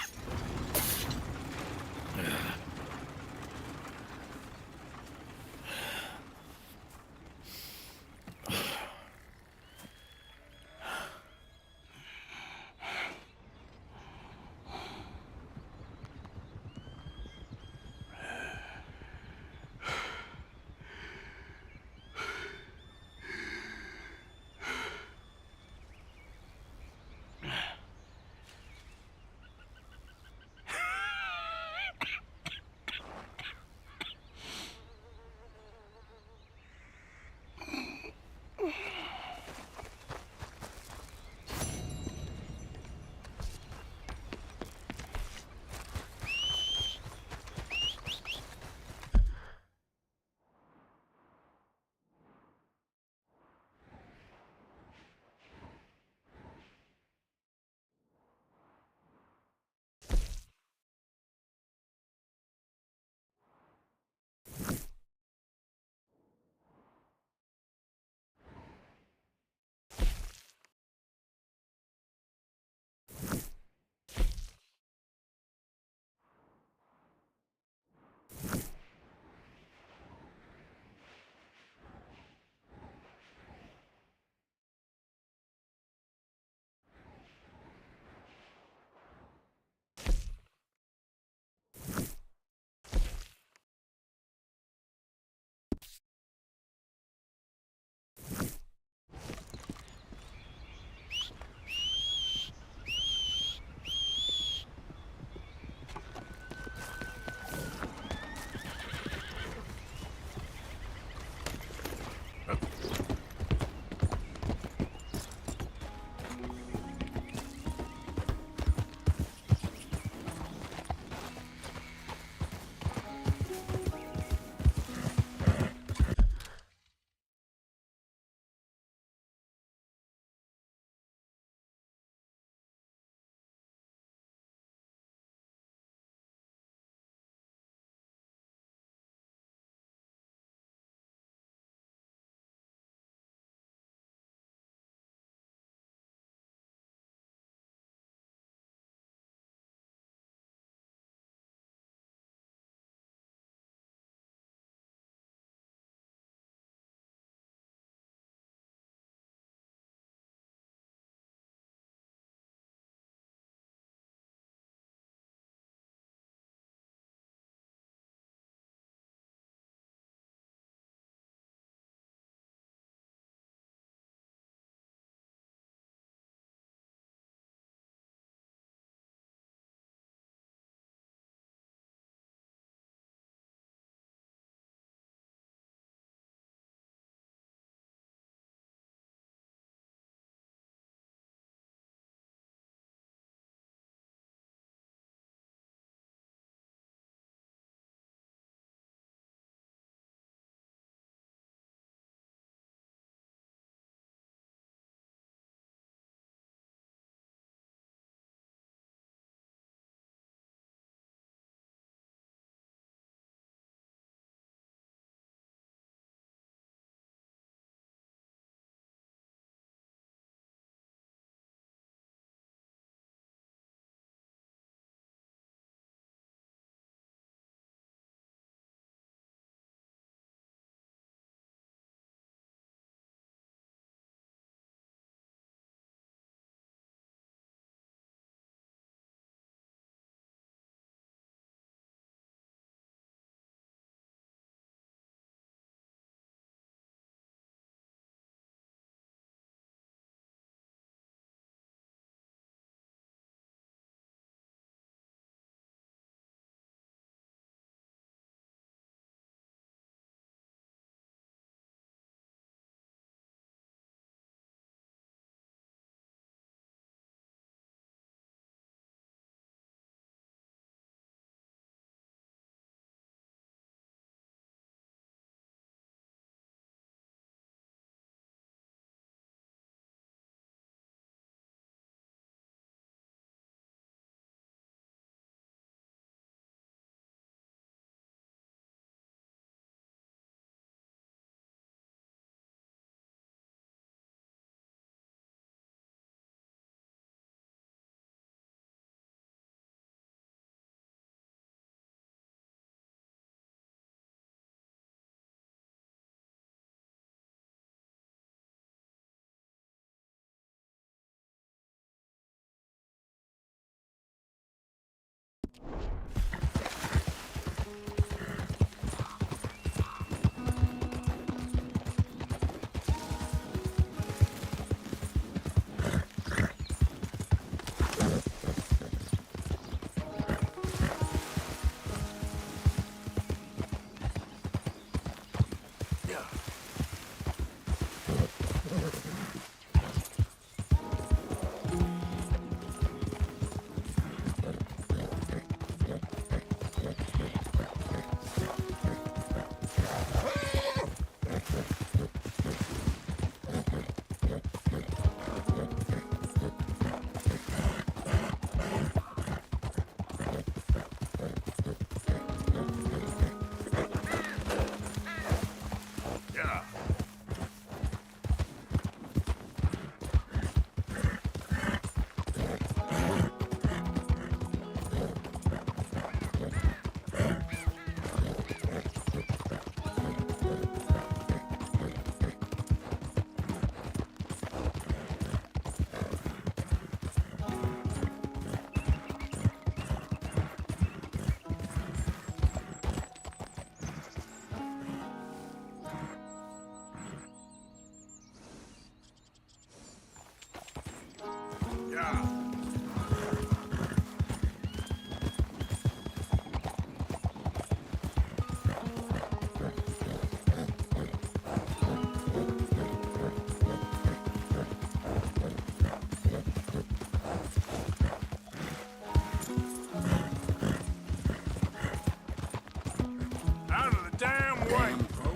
Speaker 1: Out of the damn way, folk.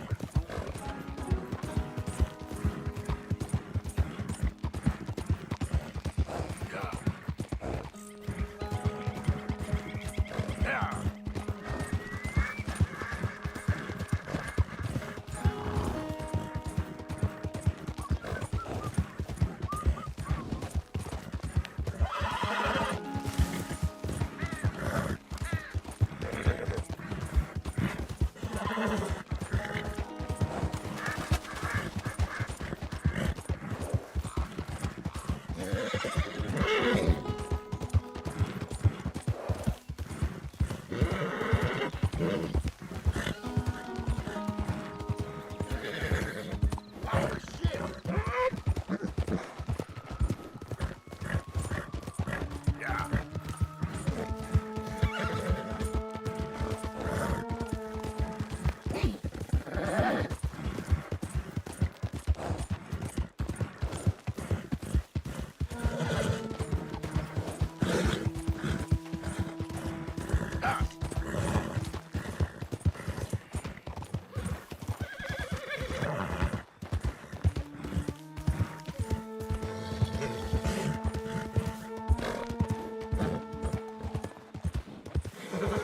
Speaker 1: Yeah.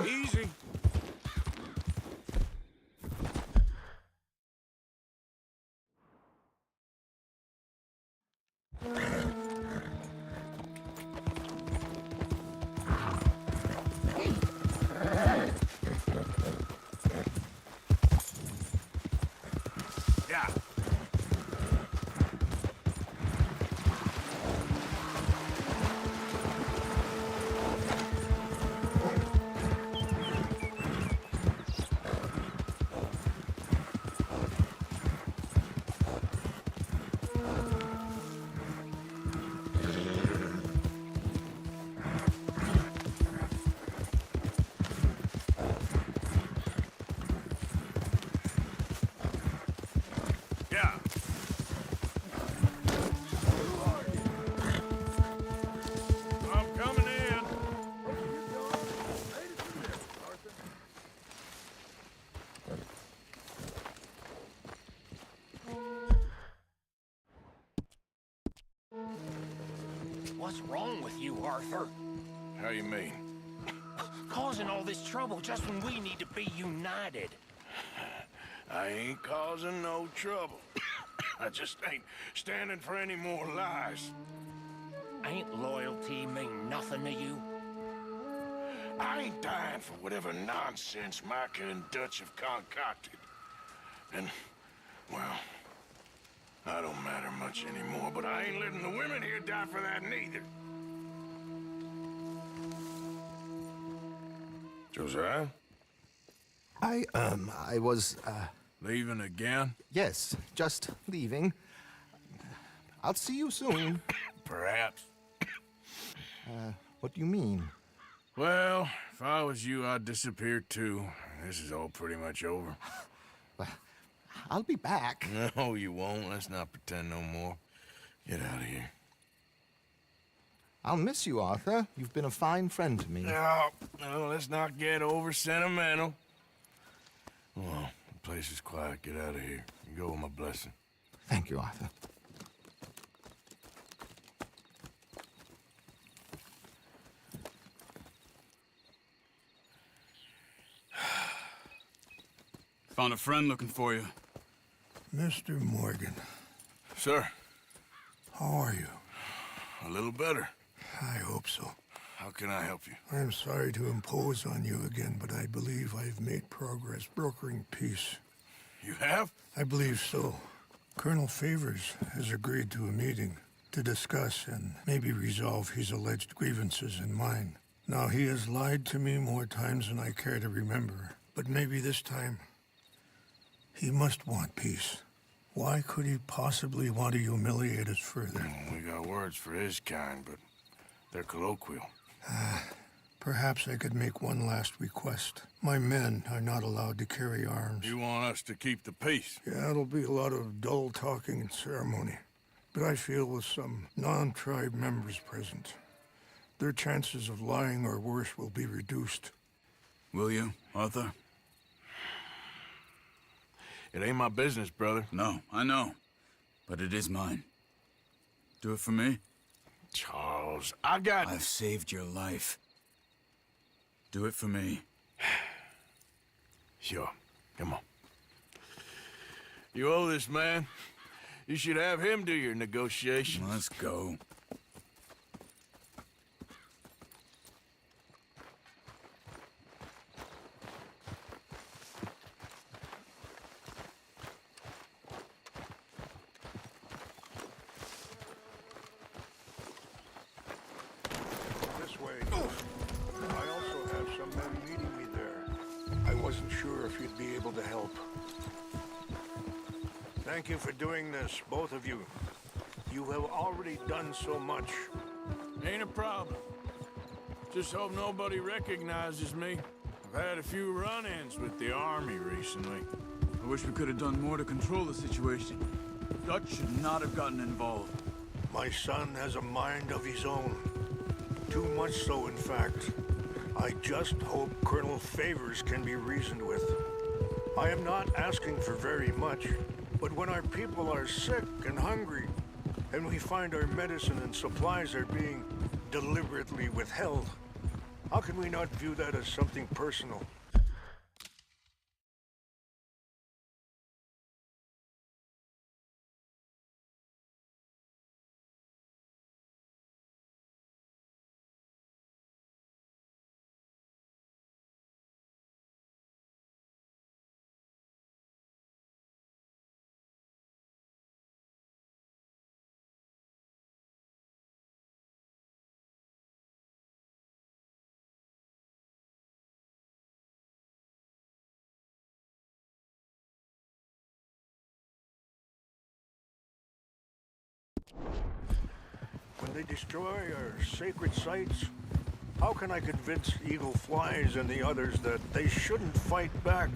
Speaker 1: Easy. Yeah. Yeah. I'm coming in.
Speaker 2: What's wrong with you, Arthur?
Speaker 1: How you mean?
Speaker 2: Causing all this trouble just when we need to be united.
Speaker 1: I ain't causing no trouble. I just ain't standing for any more lies.
Speaker 2: Ain't loyalty mean nothing to you?
Speaker 1: I ain't dying for whatever nonsense Micah and Dutch have concocted. And, well, I don't matter much anymore, but I ain't letting the women here die for that neither. Josiah?
Speaker 10: I was,
Speaker 1: Leaving again?
Speaker 10: yes, just leaving. I'll see you soon.
Speaker 1: Perhaps.
Speaker 10: What do you mean?
Speaker 1: Well, if I was you, I'd disappear too. This is all pretty much over.
Speaker 10: I'll be back.
Speaker 1: No, you won't. Let's not pretend no more. Get out of here.
Speaker 10: I'll miss you, Arthur. You've been a fine friend to me.
Speaker 1: No, let's not get over sentimental. Well, the place is quiet. Get out of here. You go with my blessing.
Speaker 10: Thank you, Arthur.
Speaker 5: Found a friend looking for you.
Speaker 7: Mr. Morgan,
Speaker 1: Sir,
Speaker 7: how are you?
Speaker 1: a little better.
Speaker 7: I hope so.
Speaker 1: How can I help you?
Speaker 7: I'm sorry to impose on you again, but I believe I've made progress brokering peace.
Speaker 1: You have?
Speaker 7: I believe so. Colonel Favors has agreed to a meeting to discuss and maybe resolve his alleged grievances and mine. Now, he has lied to me more times than I care to remember, but maybe this time he must want peace. Why could he possibly want to humiliate us further?
Speaker 1: We got words for his kind, but they're colloquial.
Speaker 7: Perhaps I could make one last request. My men are not allowed to carry arms.
Speaker 1: You want us to keep the peace?
Speaker 7: Yeah, it'll be a lot of dull talking and ceremony. But I feel with some non-tribe members present, their chances of lying or worse will be reduced.
Speaker 5: Will you, Arthur?
Speaker 1: It ain't my business, brother.
Speaker 5: No, I know. But it is mine. Do it for me?
Speaker 1: Charles, I got...
Speaker 5: I've saved your life. Do it for me.
Speaker 1: Sure. Come on. You owe this man. You should have him do your negotiations.
Speaker 5: Let's go.
Speaker 7: This way. I also have some men meeting me there. I wasn't sure if you'd be able to help. Thank you for doing this, both of you. You have already done so much.
Speaker 1: Ain't a problem. Just hope nobody recognizes me. I've had a few run-ins with the army recently.
Speaker 5: I wish we could have done more to control the situation. Dutch should not have gotten involved.
Speaker 7: My son has a mind of his own. Too much so, in fact. I just hope Colonel Favors can be reasoned with. I am not asking for very much, but when our people are sick and hungry, and we find our medicine and supplies are being deliberately withheld, how can we not view that as something personal? When they destroy our sacred sites, how can I convince Eagle Flies and the others that they shouldn't fight back?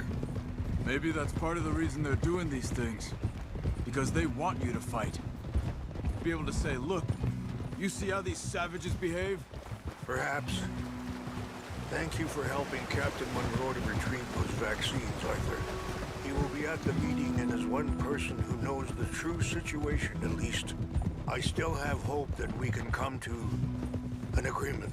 Speaker 5: Maybe that's part of the reason they're doing these things. Because they want you to fight. Be able to say, look, you see how these savages behave?
Speaker 7: Perhaps. Thank you for helping Captain Monroe to retrieve those vaccines, Arthur. He will be at the meeting, and as one person who knows the true situation, at least, I still have hope that we can come to an agreement.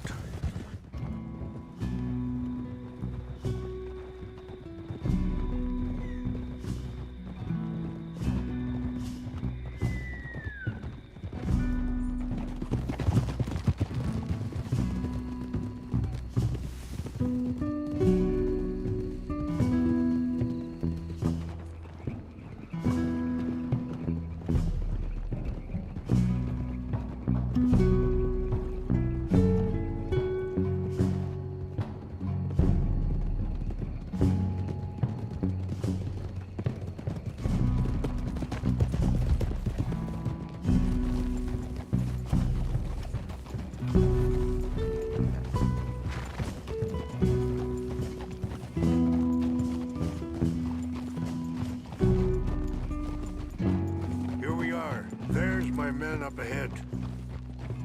Speaker 7: my men up ahead.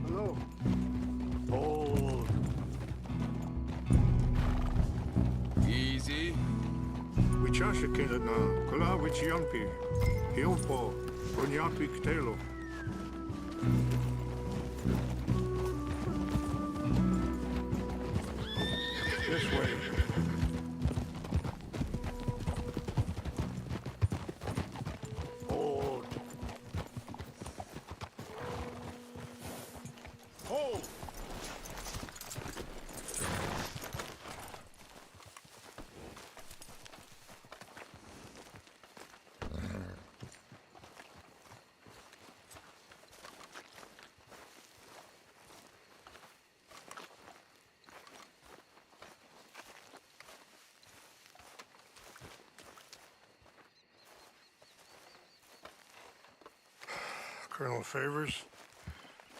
Speaker 7: Hello. Hold.
Speaker 1: Easy.
Speaker 7: Wichasha na kula wichiampi. Hiompo. Onyapi ktelo. This way. Hold. Hold. Colonel Favors,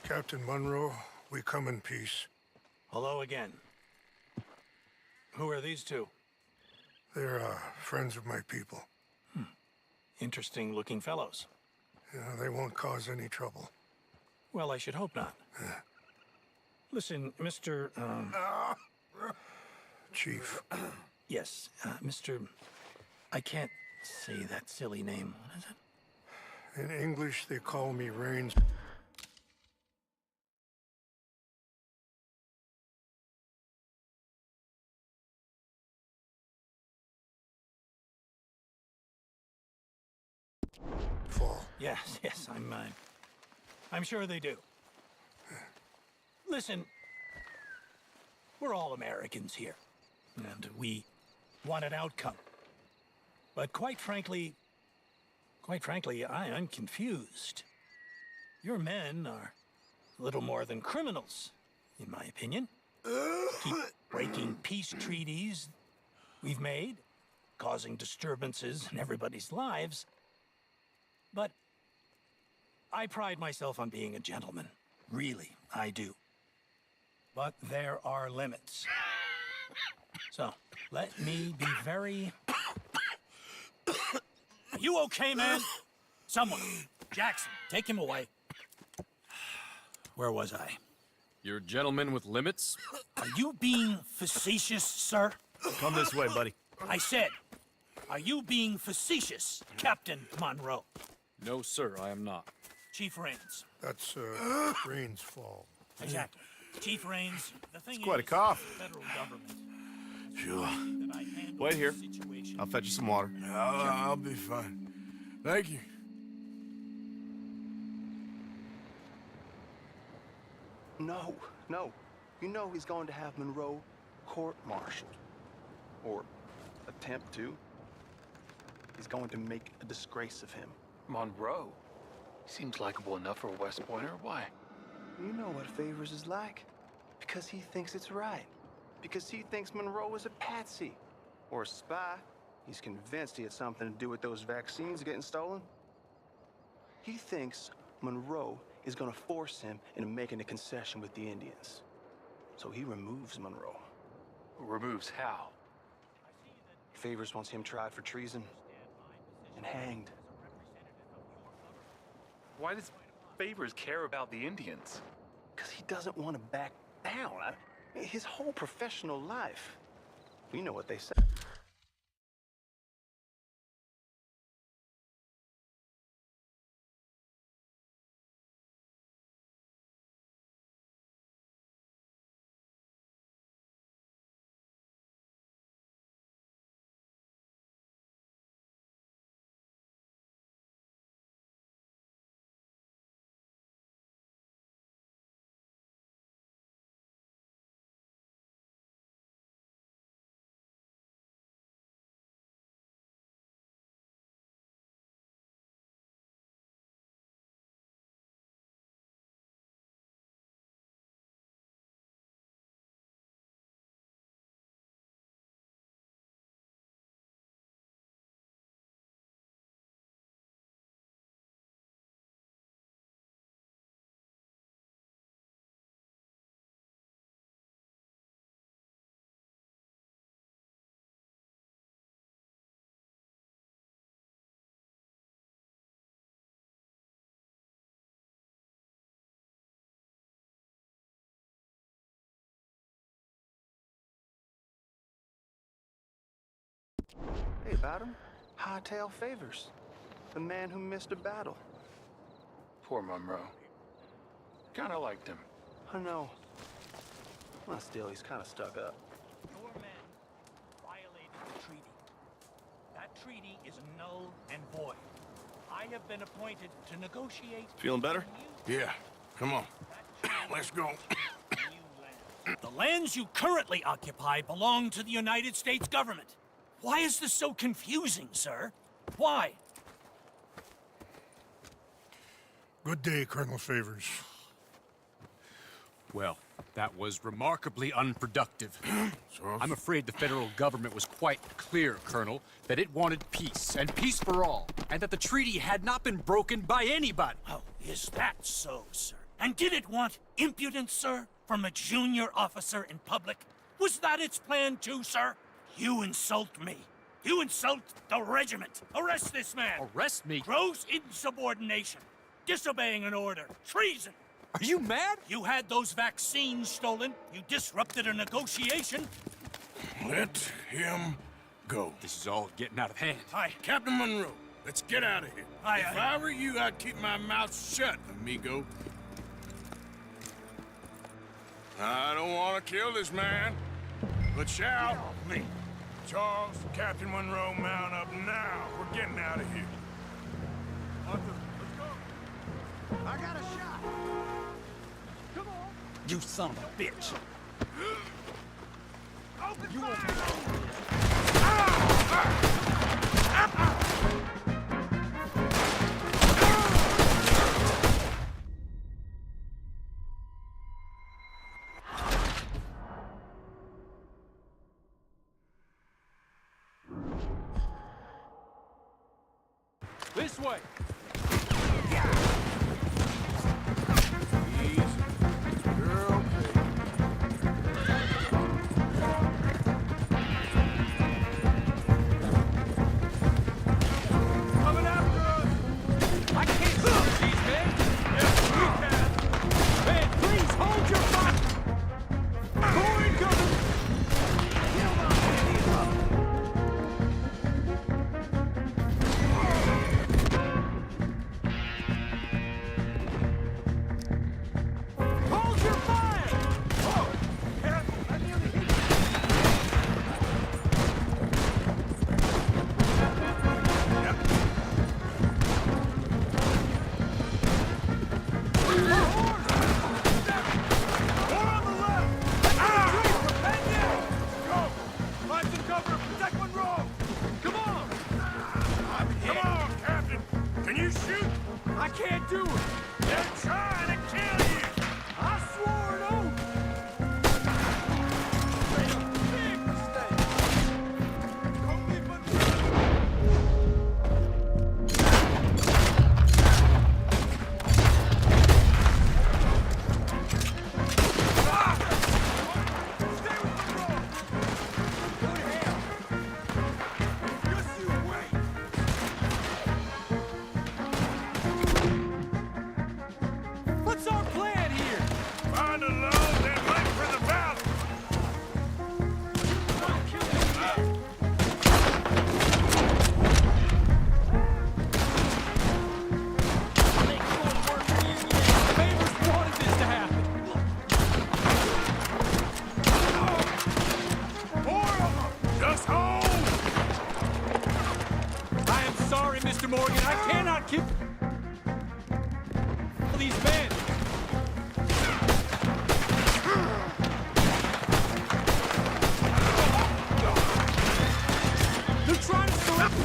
Speaker 7: Captain Munro, we come in peace.
Speaker 4: Hello again. Who are these two?
Speaker 7: They're friends of my people.
Speaker 4: Interesting looking fellows.
Speaker 7: Yeah, they won't cause any trouble.
Speaker 4: Well, I should hope not. Listen, Mr.
Speaker 7: Chief.
Speaker 4: Yes, Mr. I can't say that silly name. What is it?
Speaker 7: In English, they call me Rains. Fall.
Speaker 4: Yes, yes, I'm sure they do. Listen, we're all Americans here, and we want an outcome. But quite frankly, I'm confused. Your men are little more than criminals, in my opinion. Keep breaking peace treaties we've made, causing disturbances in everybody's lives. But I pride myself on being a gentleman. Really, I do. But there are limits. So, let me be very... Are you okay, man? Someone. Jackson, take him away. Where was I?
Speaker 5: You're a gentleman with limits?
Speaker 4: Are you being facetious, sir?
Speaker 9: Come this way, buddy.
Speaker 4: I said, are you being facetious, Captain Monroe?
Speaker 5: No, sir, I am not.
Speaker 4: Chief Rains.
Speaker 7: That's Rains' fault.
Speaker 4: Exactly. Chief Rains, the thing
Speaker 9: quite a
Speaker 4: is,
Speaker 9: cough.
Speaker 4: the federal government.
Speaker 1: Sure.
Speaker 4: That I handle
Speaker 9: Wait here.
Speaker 4: the situation.
Speaker 9: I'll fetch you some water.
Speaker 1: I'll be fine. Thank you.
Speaker 11: No. You know he's going to have Monroe court-martialed. Or attempt to. He's going to make a disgrace of him.
Speaker 12: Monroe? Seems likable enough for a West Pointer. Why?
Speaker 11: You know what Favors is like. Because he thinks it's right. Because he thinks Monroe is a patsy. Or a spy. He's convinced he had something to do with those vaccines getting stolen. He thinks Monroe is gonna force him into making a concession with the Indians. So he removes Monroe.
Speaker 12: Removes how?
Speaker 11: Favors wants him tried for treason and hanged.
Speaker 12: Why does Favors care about the Indians?
Speaker 11: Because he doesn't want to back down. His whole professional life. You know what they say. Hey, about him? Hightail Favors. The man who missed a battle.
Speaker 12: Poor Monroe. Kinda liked him.
Speaker 11: I know. Well, still, he's kind of stuck up.
Speaker 4: Your men violated the treaty. That treaty is null and void. I have been appointed to negotiate...
Speaker 1: Feeling better? Yeah. Come on. Let's go.
Speaker 4: The lands you currently occupy belong to the United States government. Why is this so confusing, sir? Why?
Speaker 7: Good day, Colonel Favors.
Speaker 5: Well, that was remarkably unproductive. I'm afraid the federal government was quite clear, Colonel, that it wanted peace, and peace for all, and that the treaty had not been broken by anybody.
Speaker 4: Oh, is that so, sir? And did it want impudence, sir, from a junior officer in public? Was that its plan too, sir? You insult me. You insult the regiment. Arrest this man.
Speaker 5: Arrest me?
Speaker 4: Gross insubordination. Disobeying an order. Treason.
Speaker 5: Are you mad?
Speaker 4: You had those vaccines stolen. You disrupted a negotiation.
Speaker 1: Let him go.
Speaker 5: This is all getting out of hand.
Speaker 1: Captain Monroe, let's get out of here. If I were you, I'd keep my mouth shut, amigo. I don't want to kill this man, but shall me. Charles, Captain Monroe, mount up now. We're getting out of here. Arthur, let's go.
Speaker 10: I got a shot. Come on.
Speaker 2: You son of a bitch.
Speaker 10: Open fire!
Speaker 8: This way! Mr. Morgan, I cannot keep these men. They're trying to surrender.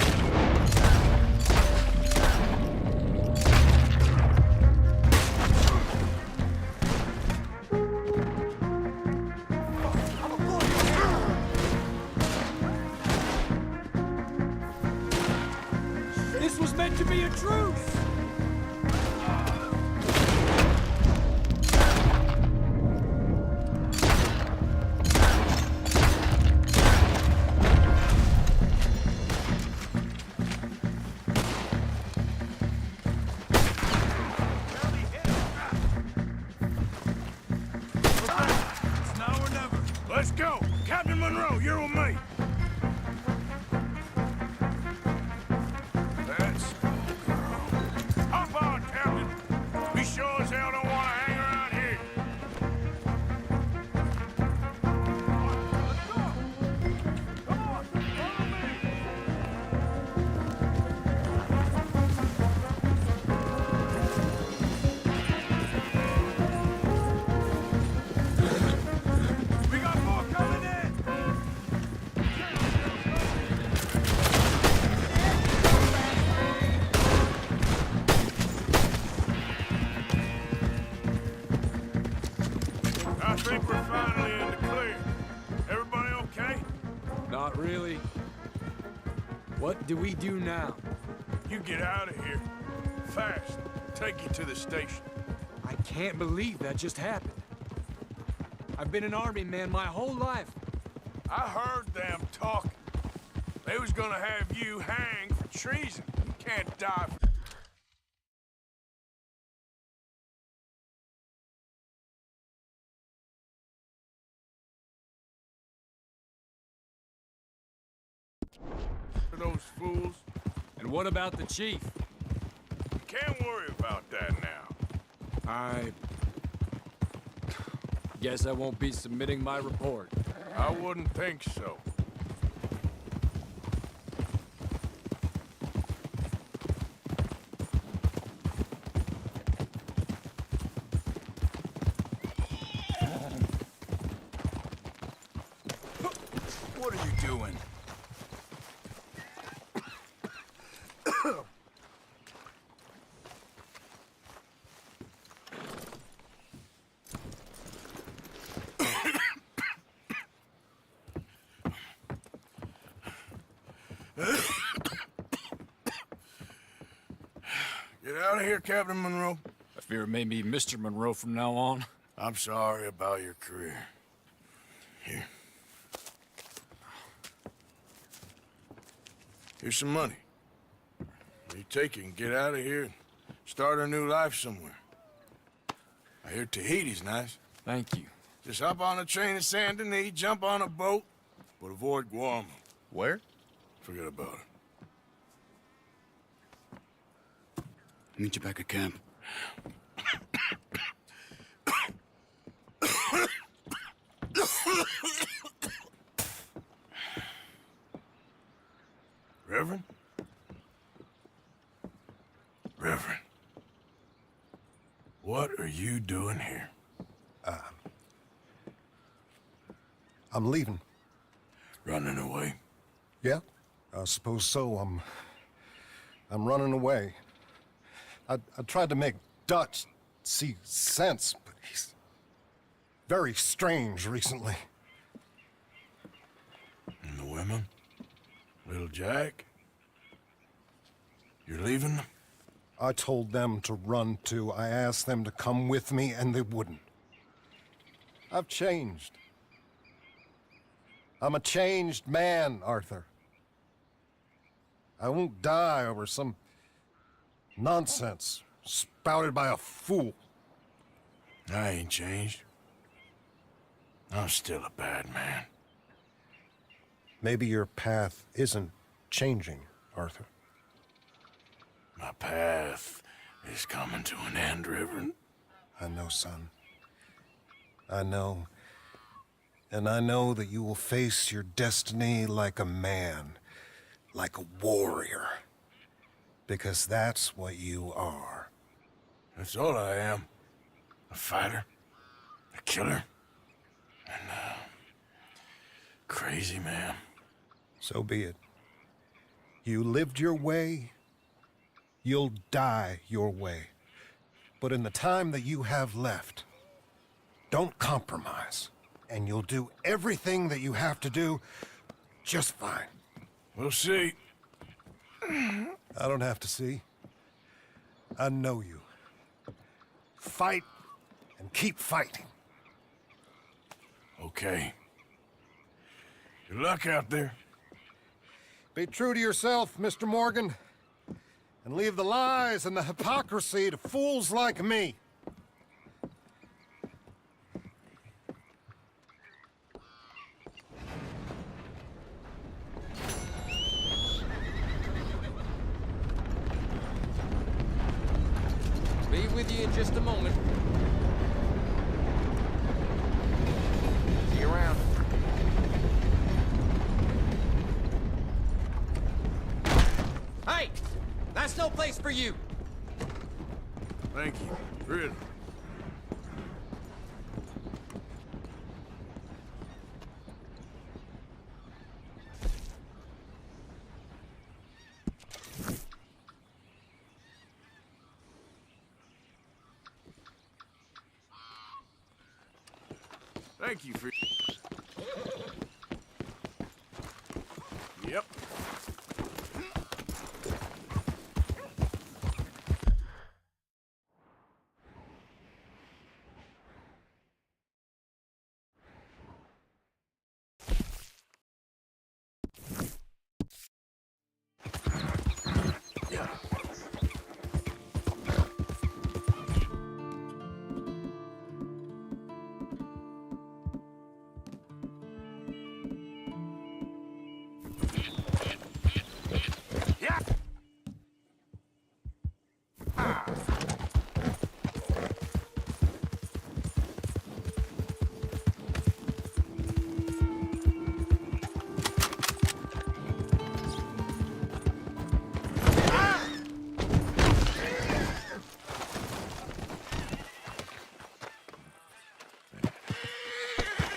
Speaker 8: This was meant to be a truce!
Speaker 1: It's now or never. Let's go! Captain Monroe, you're with me! think we're finally in the clear. Everybody okay?
Speaker 8: Not really. What do we do now?
Speaker 1: You get out of here. Fast. Take you to the station.
Speaker 8: I can't believe that just happened. I've been an army man my whole life.
Speaker 1: I heard them talking. They was gonna have you hanged for treason. You can't die for... those fools.
Speaker 8: And what about the chief?
Speaker 1: Can't worry about that now.
Speaker 8: I guess I won't be submitting my report.
Speaker 1: I wouldn't think so.
Speaker 10: What are you doing?
Speaker 1: Get out of here, Captain Monroe.
Speaker 5: I fear it may be Mr. Monroe from now on.
Speaker 1: I'm sorry about your career. Here. Here's some money. You take it and get out of here and start a new life somewhere. I hear Tahiti's nice.
Speaker 5: Thank you.
Speaker 1: Just hop on a train to Saint Denis, jump on a boat, but avoid Guam.
Speaker 9: Where?
Speaker 1: Forget about it.
Speaker 9: Meet you back at camp.
Speaker 1: Reverend? Reverend. What are you doing here?
Speaker 13: I'm leaving.
Speaker 1: Running away?
Speaker 13: Yeah, I suppose so. I'm running away. I tried to make Dutch see sense, but he's very strange recently.
Speaker 1: And the women? Little Jack? You're leaving them?
Speaker 13: I told them to run too. I asked them to come with me, and they wouldn't. I've changed. I'm a changed man, Arthur. I won't die over some nonsense spouted by a fool.
Speaker 1: I ain't changed. I'm still a bad man.
Speaker 13: Maybe your path isn't changing, Arthur.
Speaker 1: My path is coming to an end, Reverend.
Speaker 13: I know, son. I know. And I know that you will face your destiny like a man, like a warrior. Because that's what you are.
Speaker 1: That's all I am. A fighter, a killer, and a crazy man.
Speaker 13: So be it. You lived your way, you'll die your way. But in the time that you have left, don't compromise. And you'll do everything that you have to do just fine.
Speaker 1: We'll see.
Speaker 13: I don't have to see. I know you. Fight and keep fighting.
Speaker 1: Okay. Good luck out there.
Speaker 13: Be true to yourself, Mr. Morgan. And leave the lies and the hypocrisy to fools like me.
Speaker 14: Be with you in just a moment. See you around. Hey! That's no place for you!
Speaker 1: Thank you. Really. Thank you for... Yep.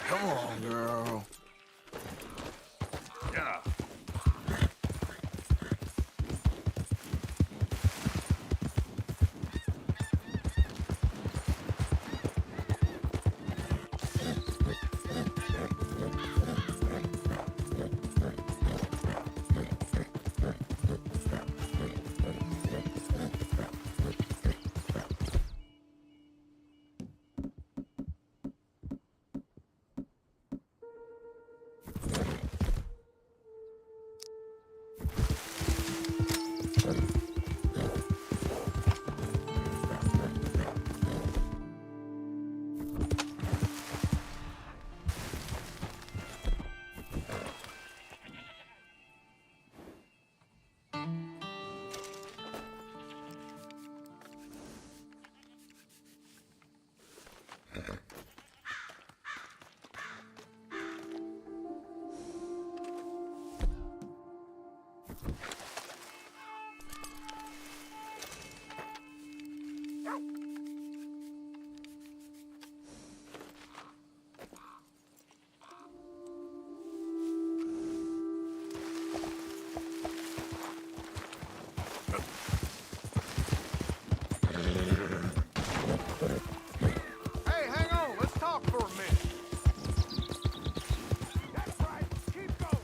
Speaker 1: Come on, girl. Yeah.
Speaker 10: Hey, hang on. Let's talk for a minute. That's right. Keep going.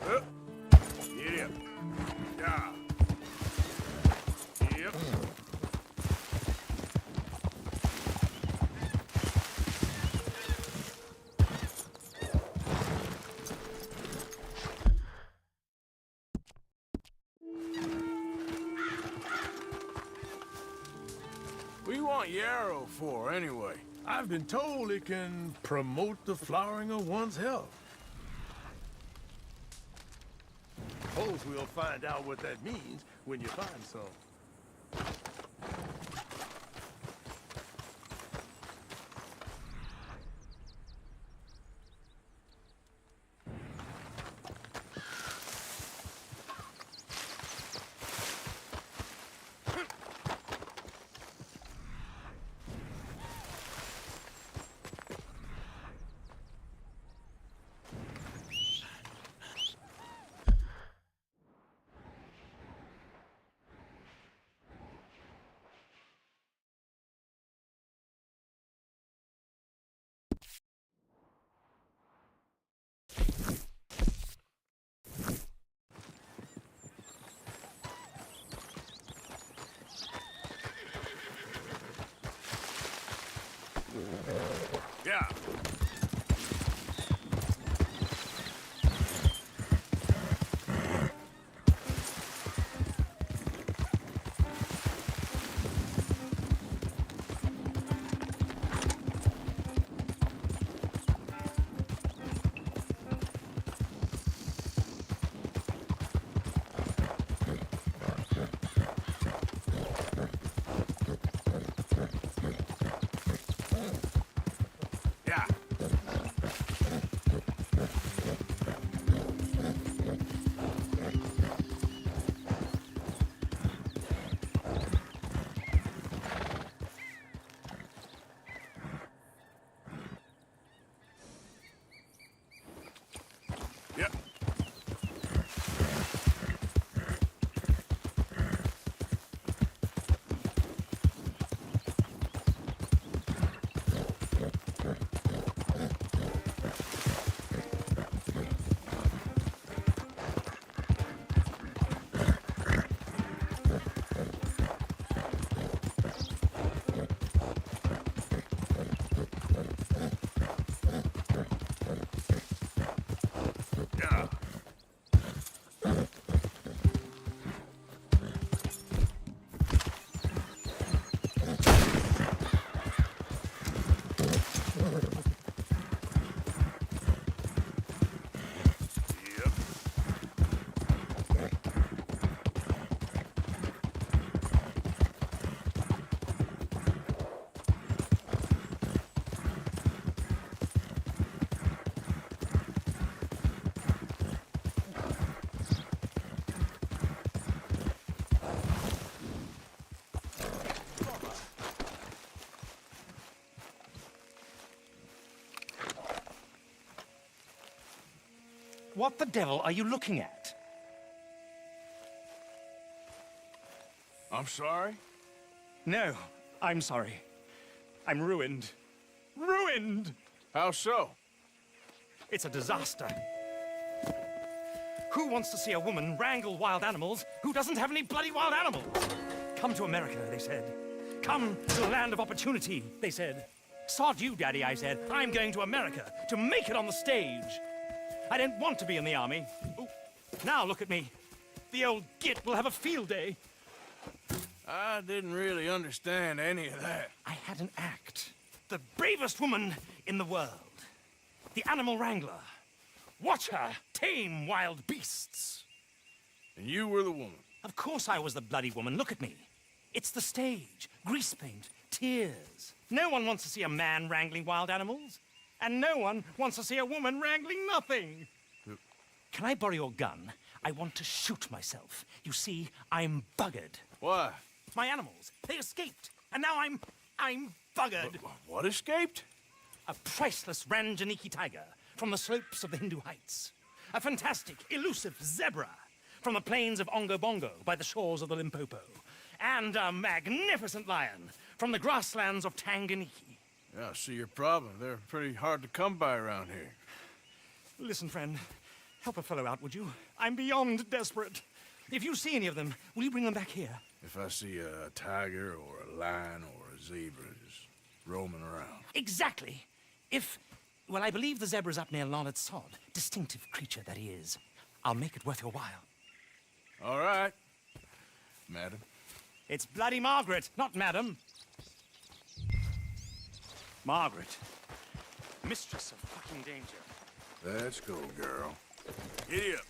Speaker 1: Get up. Yeah. Yep. What do you want yarrow for, anyway?
Speaker 10: I've been told it can promote the flowering of one's health. Suppose we'll find out what that means when you find some.
Speaker 15: What the devil are you looking at?
Speaker 1: I'm sorry?
Speaker 15: No, I'm sorry. I'm ruined. Ruined!
Speaker 1: How so?
Speaker 15: It's a disaster. Who wants to see a woman wrangle wild animals who doesn't have any bloody wild animals? Come to America, they said. Come to the land of opportunity, they said. Sod you, Daddy, I said. I'm going to America to make it on the stage. I don't want to be in the army. Ooh. Now look at me. The old git will have a field day.
Speaker 1: I didn't really understand any of that.
Speaker 15: I had an act. The bravest woman in the world. The animal wrangler. Watch her tame wild beasts.
Speaker 1: And you were the woman?
Speaker 15: Of course I was the bloody woman. Look at me. It's the stage. Grease paint. Tears. No one wants to see a man wrangling wild animals. And no one wants to see a woman wrangling nothing. Can I borrow your gun? I want to shoot myself. You see, I'm buggered.
Speaker 1: Why?
Speaker 15: My animals. They escaped. And now I'm buggered.
Speaker 1: What escaped?
Speaker 15: A priceless Ranjaniki tiger from the slopes of the Hindu Heights. A fantastic, elusive zebra from the plains of Ongo Bongo by the shores of the Limpopo. And a magnificent lion from the grasslands of Tanganyika.
Speaker 1: Yeah, I see your problem. They're pretty hard to come by around here.
Speaker 15: Listen, friend. Help a fellow out, would you? I'm beyond desperate. If you see any of them, will you bring them back here?
Speaker 1: If I see a tiger or a lion or a zebra just roaming around.
Speaker 15: Exactly. Well, I believe the zebra's up near Larned Sod. Distinctive creature that he is. I'll make it worth your while.
Speaker 1: All right, madam.
Speaker 15: It's bloody Margaret, not madam. Margaret. Mistress of fucking danger.
Speaker 1: Let's go, girl. Giddy up.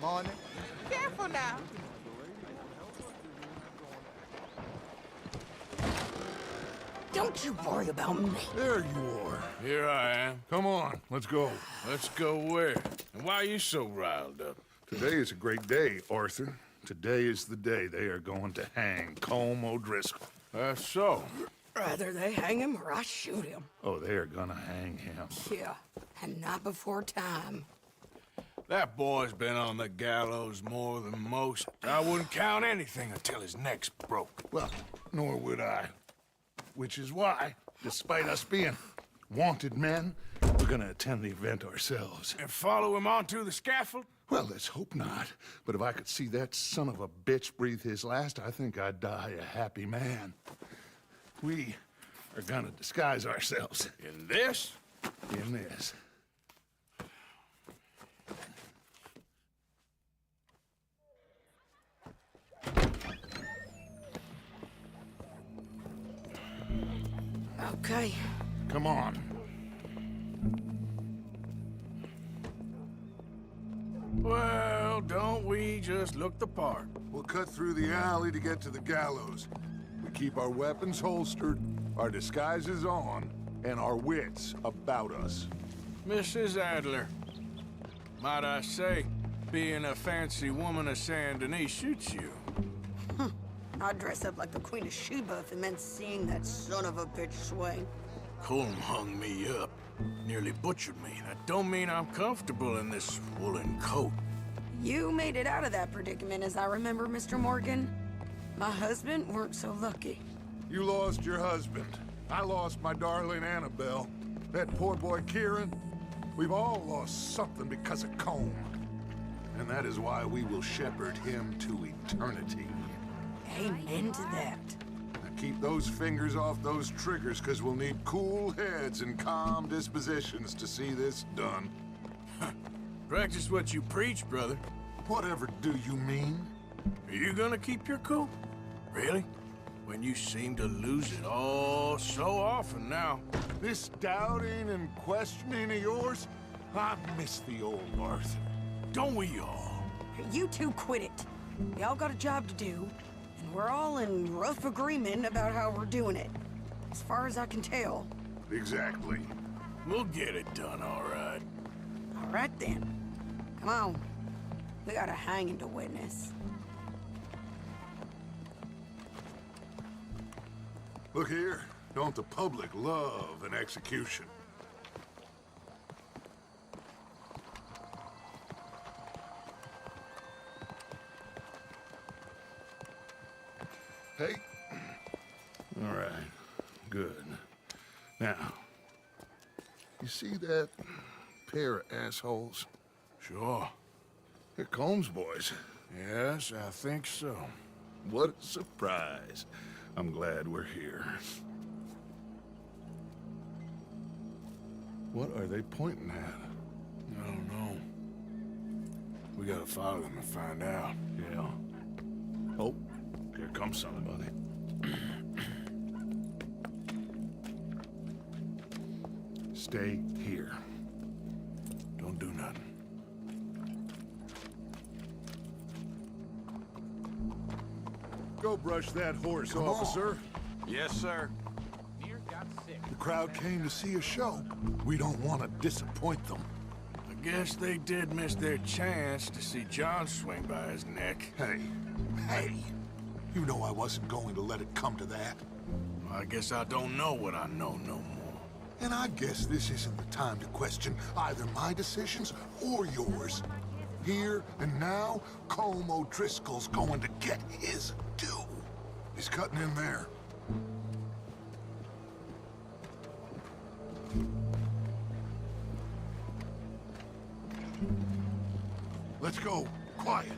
Speaker 10: Morning.
Speaker 16: Careful now.
Speaker 17: Don't you worry about me.
Speaker 1: There you are. Here I am. Come on, let's go. Let's go where? And why are you so riled up?
Speaker 7: Today is a great day, Arthur. Today is the day they are going to hang Colm O'Driscoll.
Speaker 1: That's so.
Speaker 17: Rather they hang him or I shoot him.
Speaker 7: Oh, they are gonna hang him.
Speaker 17: Yeah, and not before time.
Speaker 1: That boy's been on the gallows more than most. I wouldn't count anything until his neck's broke.
Speaker 7: Well, nor would I. Which is why, despite us being wanted men, we're gonna attend the event ourselves.
Speaker 1: And follow him onto the scaffold?
Speaker 7: Well, let's hope not. But if I could see that son of a bitch breathe his last, I think I'd die a happy man. We are gonna disguise ourselves.
Speaker 1: In this?
Speaker 7: In this.
Speaker 17: Okay.
Speaker 7: Come on.
Speaker 1: Well, don't we just look the part?
Speaker 7: We'll cut through the alley to get to the gallows. We keep our weapons holstered, our disguises on, and our wits about us.
Speaker 1: Mrs. Adler, might I say, being a fancy woman of Saint Denis shoots you.
Speaker 17: I'd dress up like the Queen of Sheba if it meant seeing that son of a bitch swing.
Speaker 1: Colm hung me up, nearly butchered me. That don't mean I'm comfortable in this woolen coat.
Speaker 17: You made it out of that predicament, as I remember, Mr. Morgan. My husband weren't so lucky.
Speaker 7: You lost your husband. I lost my darling Annabelle. That poor boy Kieran. We've all lost something because of Colm. And that is why we will shepherd him to eternity.
Speaker 17: Amen to that.
Speaker 7: Now keep those fingers off those triggers, because we'll need cool heads and calm dispositions to see this done.
Speaker 1: Practice what you preach, brother.
Speaker 7: Whatever do you mean?
Speaker 1: Are you gonna keep your cool? Really? When you seem to lose it all so often now.
Speaker 7: This doubting and questioning of yours, I miss the old Arthur.
Speaker 1: Don't we all?
Speaker 17: You two quit it. Y'all got a job to do, and we're all in rough agreement about how we're doing it. As far as I can tell.
Speaker 7: Exactly.
Speaker 1: We'll get it done, all right.
Speaker 17: All right, then. Come on. We got a hanging to witness.
Speaker 7: Look here. Don't the public love an execution? Hey. All right. Good. Now, you see that pair of assholes?
Speaker 1: Sure.
Speaker 7: They're Colm's boys.
Speaker 1: Yes, I think so.
Speaker 7: What a surprise. I'm glad we're here. What are they pointing at?
Speaker 1: I don't know. We gotta follow them and find out.
Speaker 7: Yeah. Oh, here comes somebody. Stay here.
Speaker 1: Don't do nothing.
Speaker 7: Go brush that horse, officer.
Speaker 6: Yes, sir.
Speaker 7: The crowd came to see a show. We don't want to disappoint them.
Speaker 1: I guess they did miss their chance to see John swing by his neck.
Speaker 7: Hey, you know I wasn't going to let it come to that.
Speaker 1: I guess I don't know what I know no more.
Speaker 7: And I guess this isn't the time to question either my decisions or yours. Here and now, Colm O'Driscoll's going to get his due. He's cutting in there. Let's go. Quiet.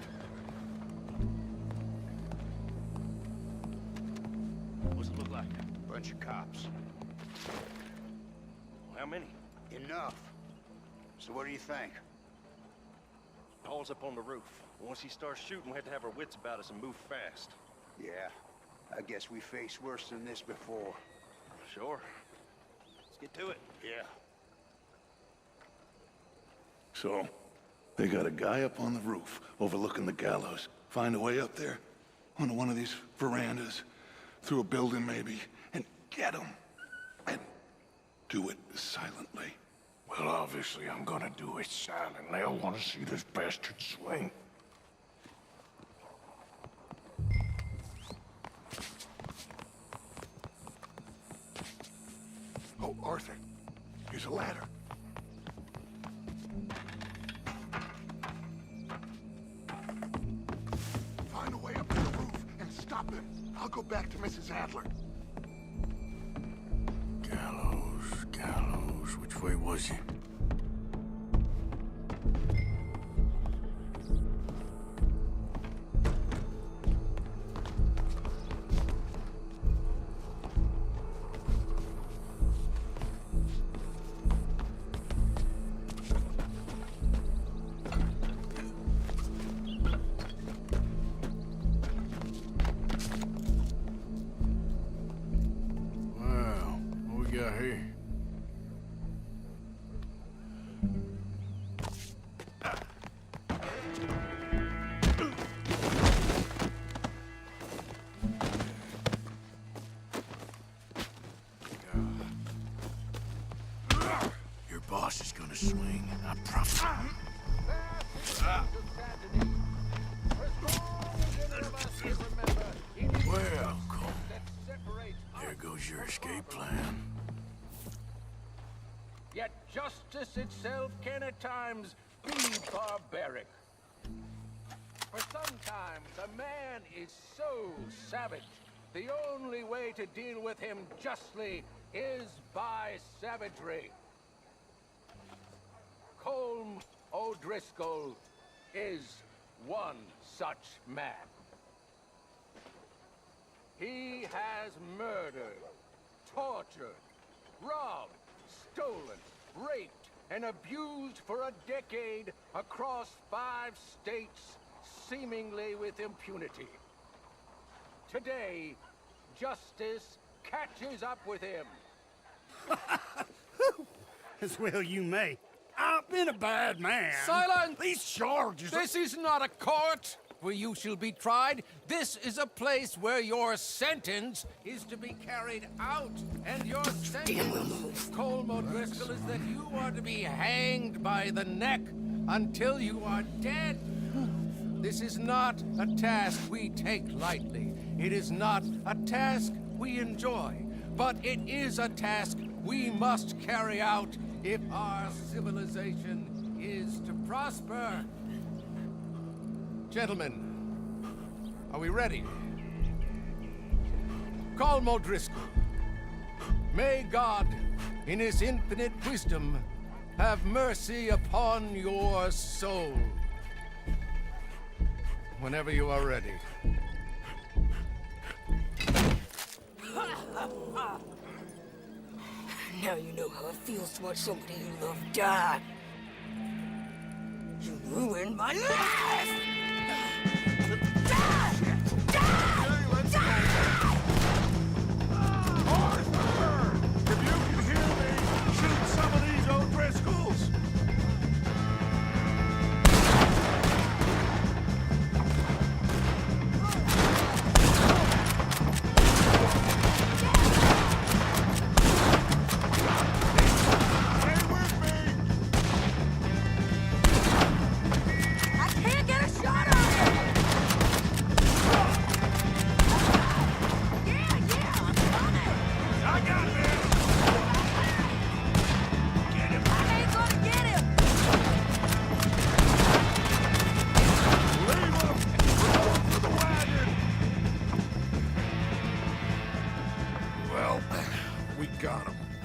Speaker 10: What's it look like?
Speaker 11: Bunch of cops.
Speaker 10: How many?
Speaker 11: Enough. So what do you think?
Speaker 10: Paul's up on the roof. Once he starts shooting, we have to have our wits about us and move fast.
Speaker 11: Yeah. I guess we faced worse than this before.
Speaker 10: Sure. Let's get to it.
Speaker 11: Yeah.
Speaker 7: So,
Speaker 10: They got a guy up on the roof overlooking the gallows. Find a way up there, onto one of these verandas, through a building maybe, and get him. And do it silently.
Speaker 1: Well, obviously I'm gonna do it silently. I want to see this bastard swing.
Speaker 10: Oh, Arthur, here's a ladder. Find a way up to the roof and stop him. I'll go back to Mrs. Adler.
Speaker 1: Gallows. Which way was he? Well, what we got here? Your boss is gonna swing, I promise. Well, Cole, there goes your escape plan.
Speaker 2: Yet justice itself can at times be barbaric. For sometimes a man is so savage, the only way to deal with him justly is by savagery. Colm O'Driscoll is one such man. He has murdered, tortured, robbed, stolen, raped, and abused for a decade across 5 states, seemingly with impunity. Today, justice catches up with him.
Speaker 16: As well you may. I've been a bad man.
Speaker 14: Silence!
Speaker 16: These charges...
Speaker 14: This is not a court where you shall be tried. This is a place where your sentence is to be carried out. And your sentence, Colm O'Driscoll, is that you are to be hanged by the neck until you are dead. This is not a task we take lightly. It is not a task we enjoy. But it is a task we must carry out if our civilization is to prosper. Gentlemen, are we ready? Colm O'Driscoll, may God, in his infinite wisdom, have mercy upon your soul. Whenever you are ready.
Speaker 17: Now you know how it feels to watch somebody you love die. You ruined my life!
Speaker 10: Arthur! If you can hear me, shoot some of these O'Driscolls!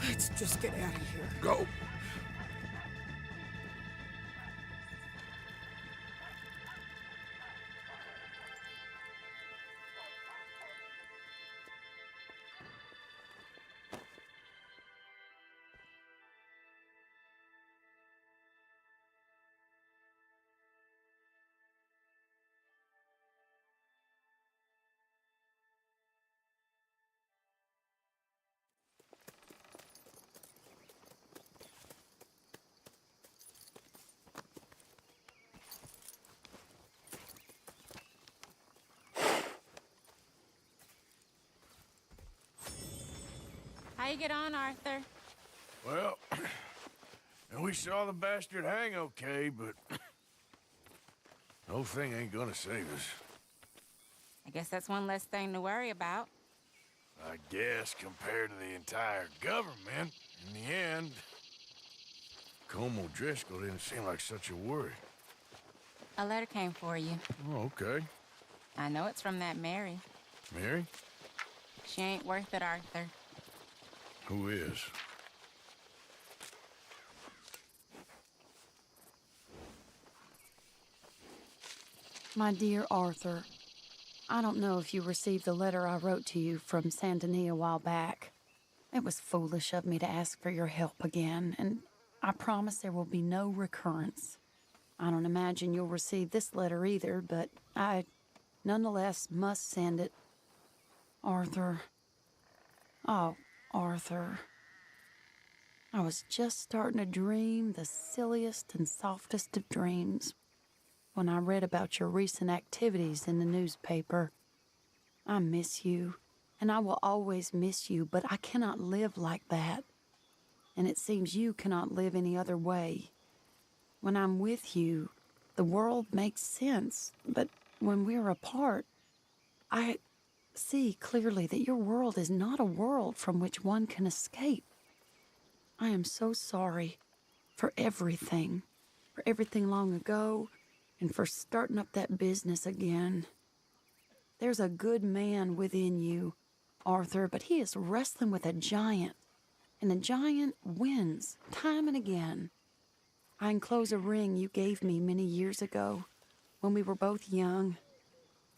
Speaker 17: Let's just get out of here.
Speaker 10: Go.
Speaker 3: How you get on, Arthur?
Speaker 1: Well, and we saw the bastard hang okay, but the whole thing ain't gonna save us.
Speaker 3: I guess that's one less thing to worry about.
Speaker 1: I guess compared to the entire government, in the end, Colm O'Driscoll didn't seem like such a worry.
Speaker 3: A letter came for you.
Speaker 1: Oh, okay.
Speaker 3: I know it's from that Mary.
Speaker 1: Mary?
Speaker 3: She ain't worth it, Arthur.
Speaker 1: Who is?
Speaker 17: My dear Arthur, I don't know if you received the letter I wrote to you from Saint Denis a while back. It was foolish of me to ask for your help again, and I promise there will be no recurrence. I don't imagine you'll receive this letter either, but I nonetheless must send it. Arthur. Oh, Arthur. I was just starting to dream the silliest and softest of dreams when I read about your recent activities in the newspaper. I miss you, and I will always miss you, but I cannot live like that. And it seems you cannot live any other way. When I'm with you, the world makes sense, but when we're apart, I see clearly that your world is not a world from which one can escape. I am so sorry for everything long ago, and for starting up that business again. There's a good man within you, Arthur, but he is wrestling with a giant, and the giant wins time and again. I enclose a ring you gave me many years ago when we were both young,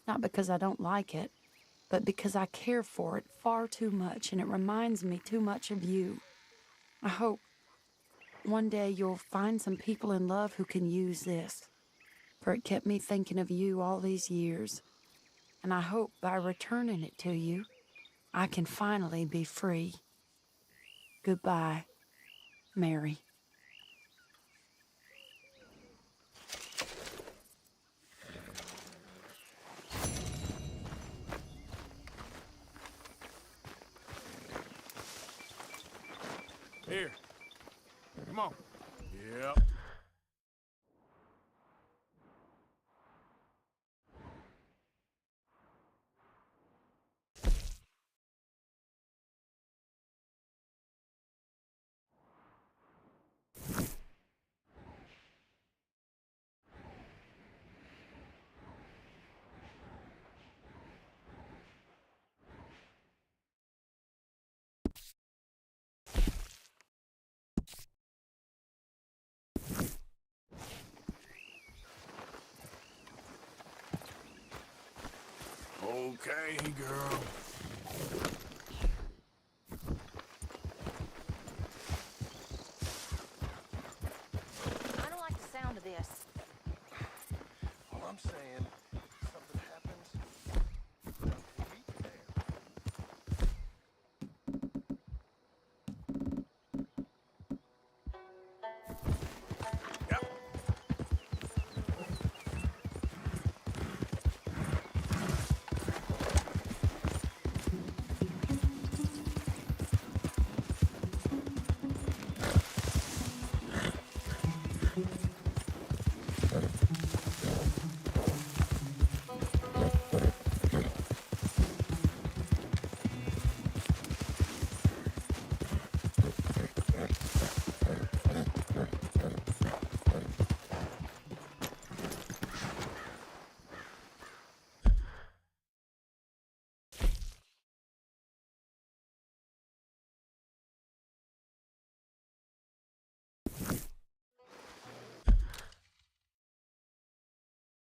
Speaker 17: not because I don't like it, but because I care for it far too much, and it reminds me too much of you. I hope one day you'll find some people in love who can use this, for it kept me thinking of you all these years, and I hope by returning it to you, I can finally be free. Goodbye, Mary.
Speaker 1: Here. Come on. Yep. Okay, girl.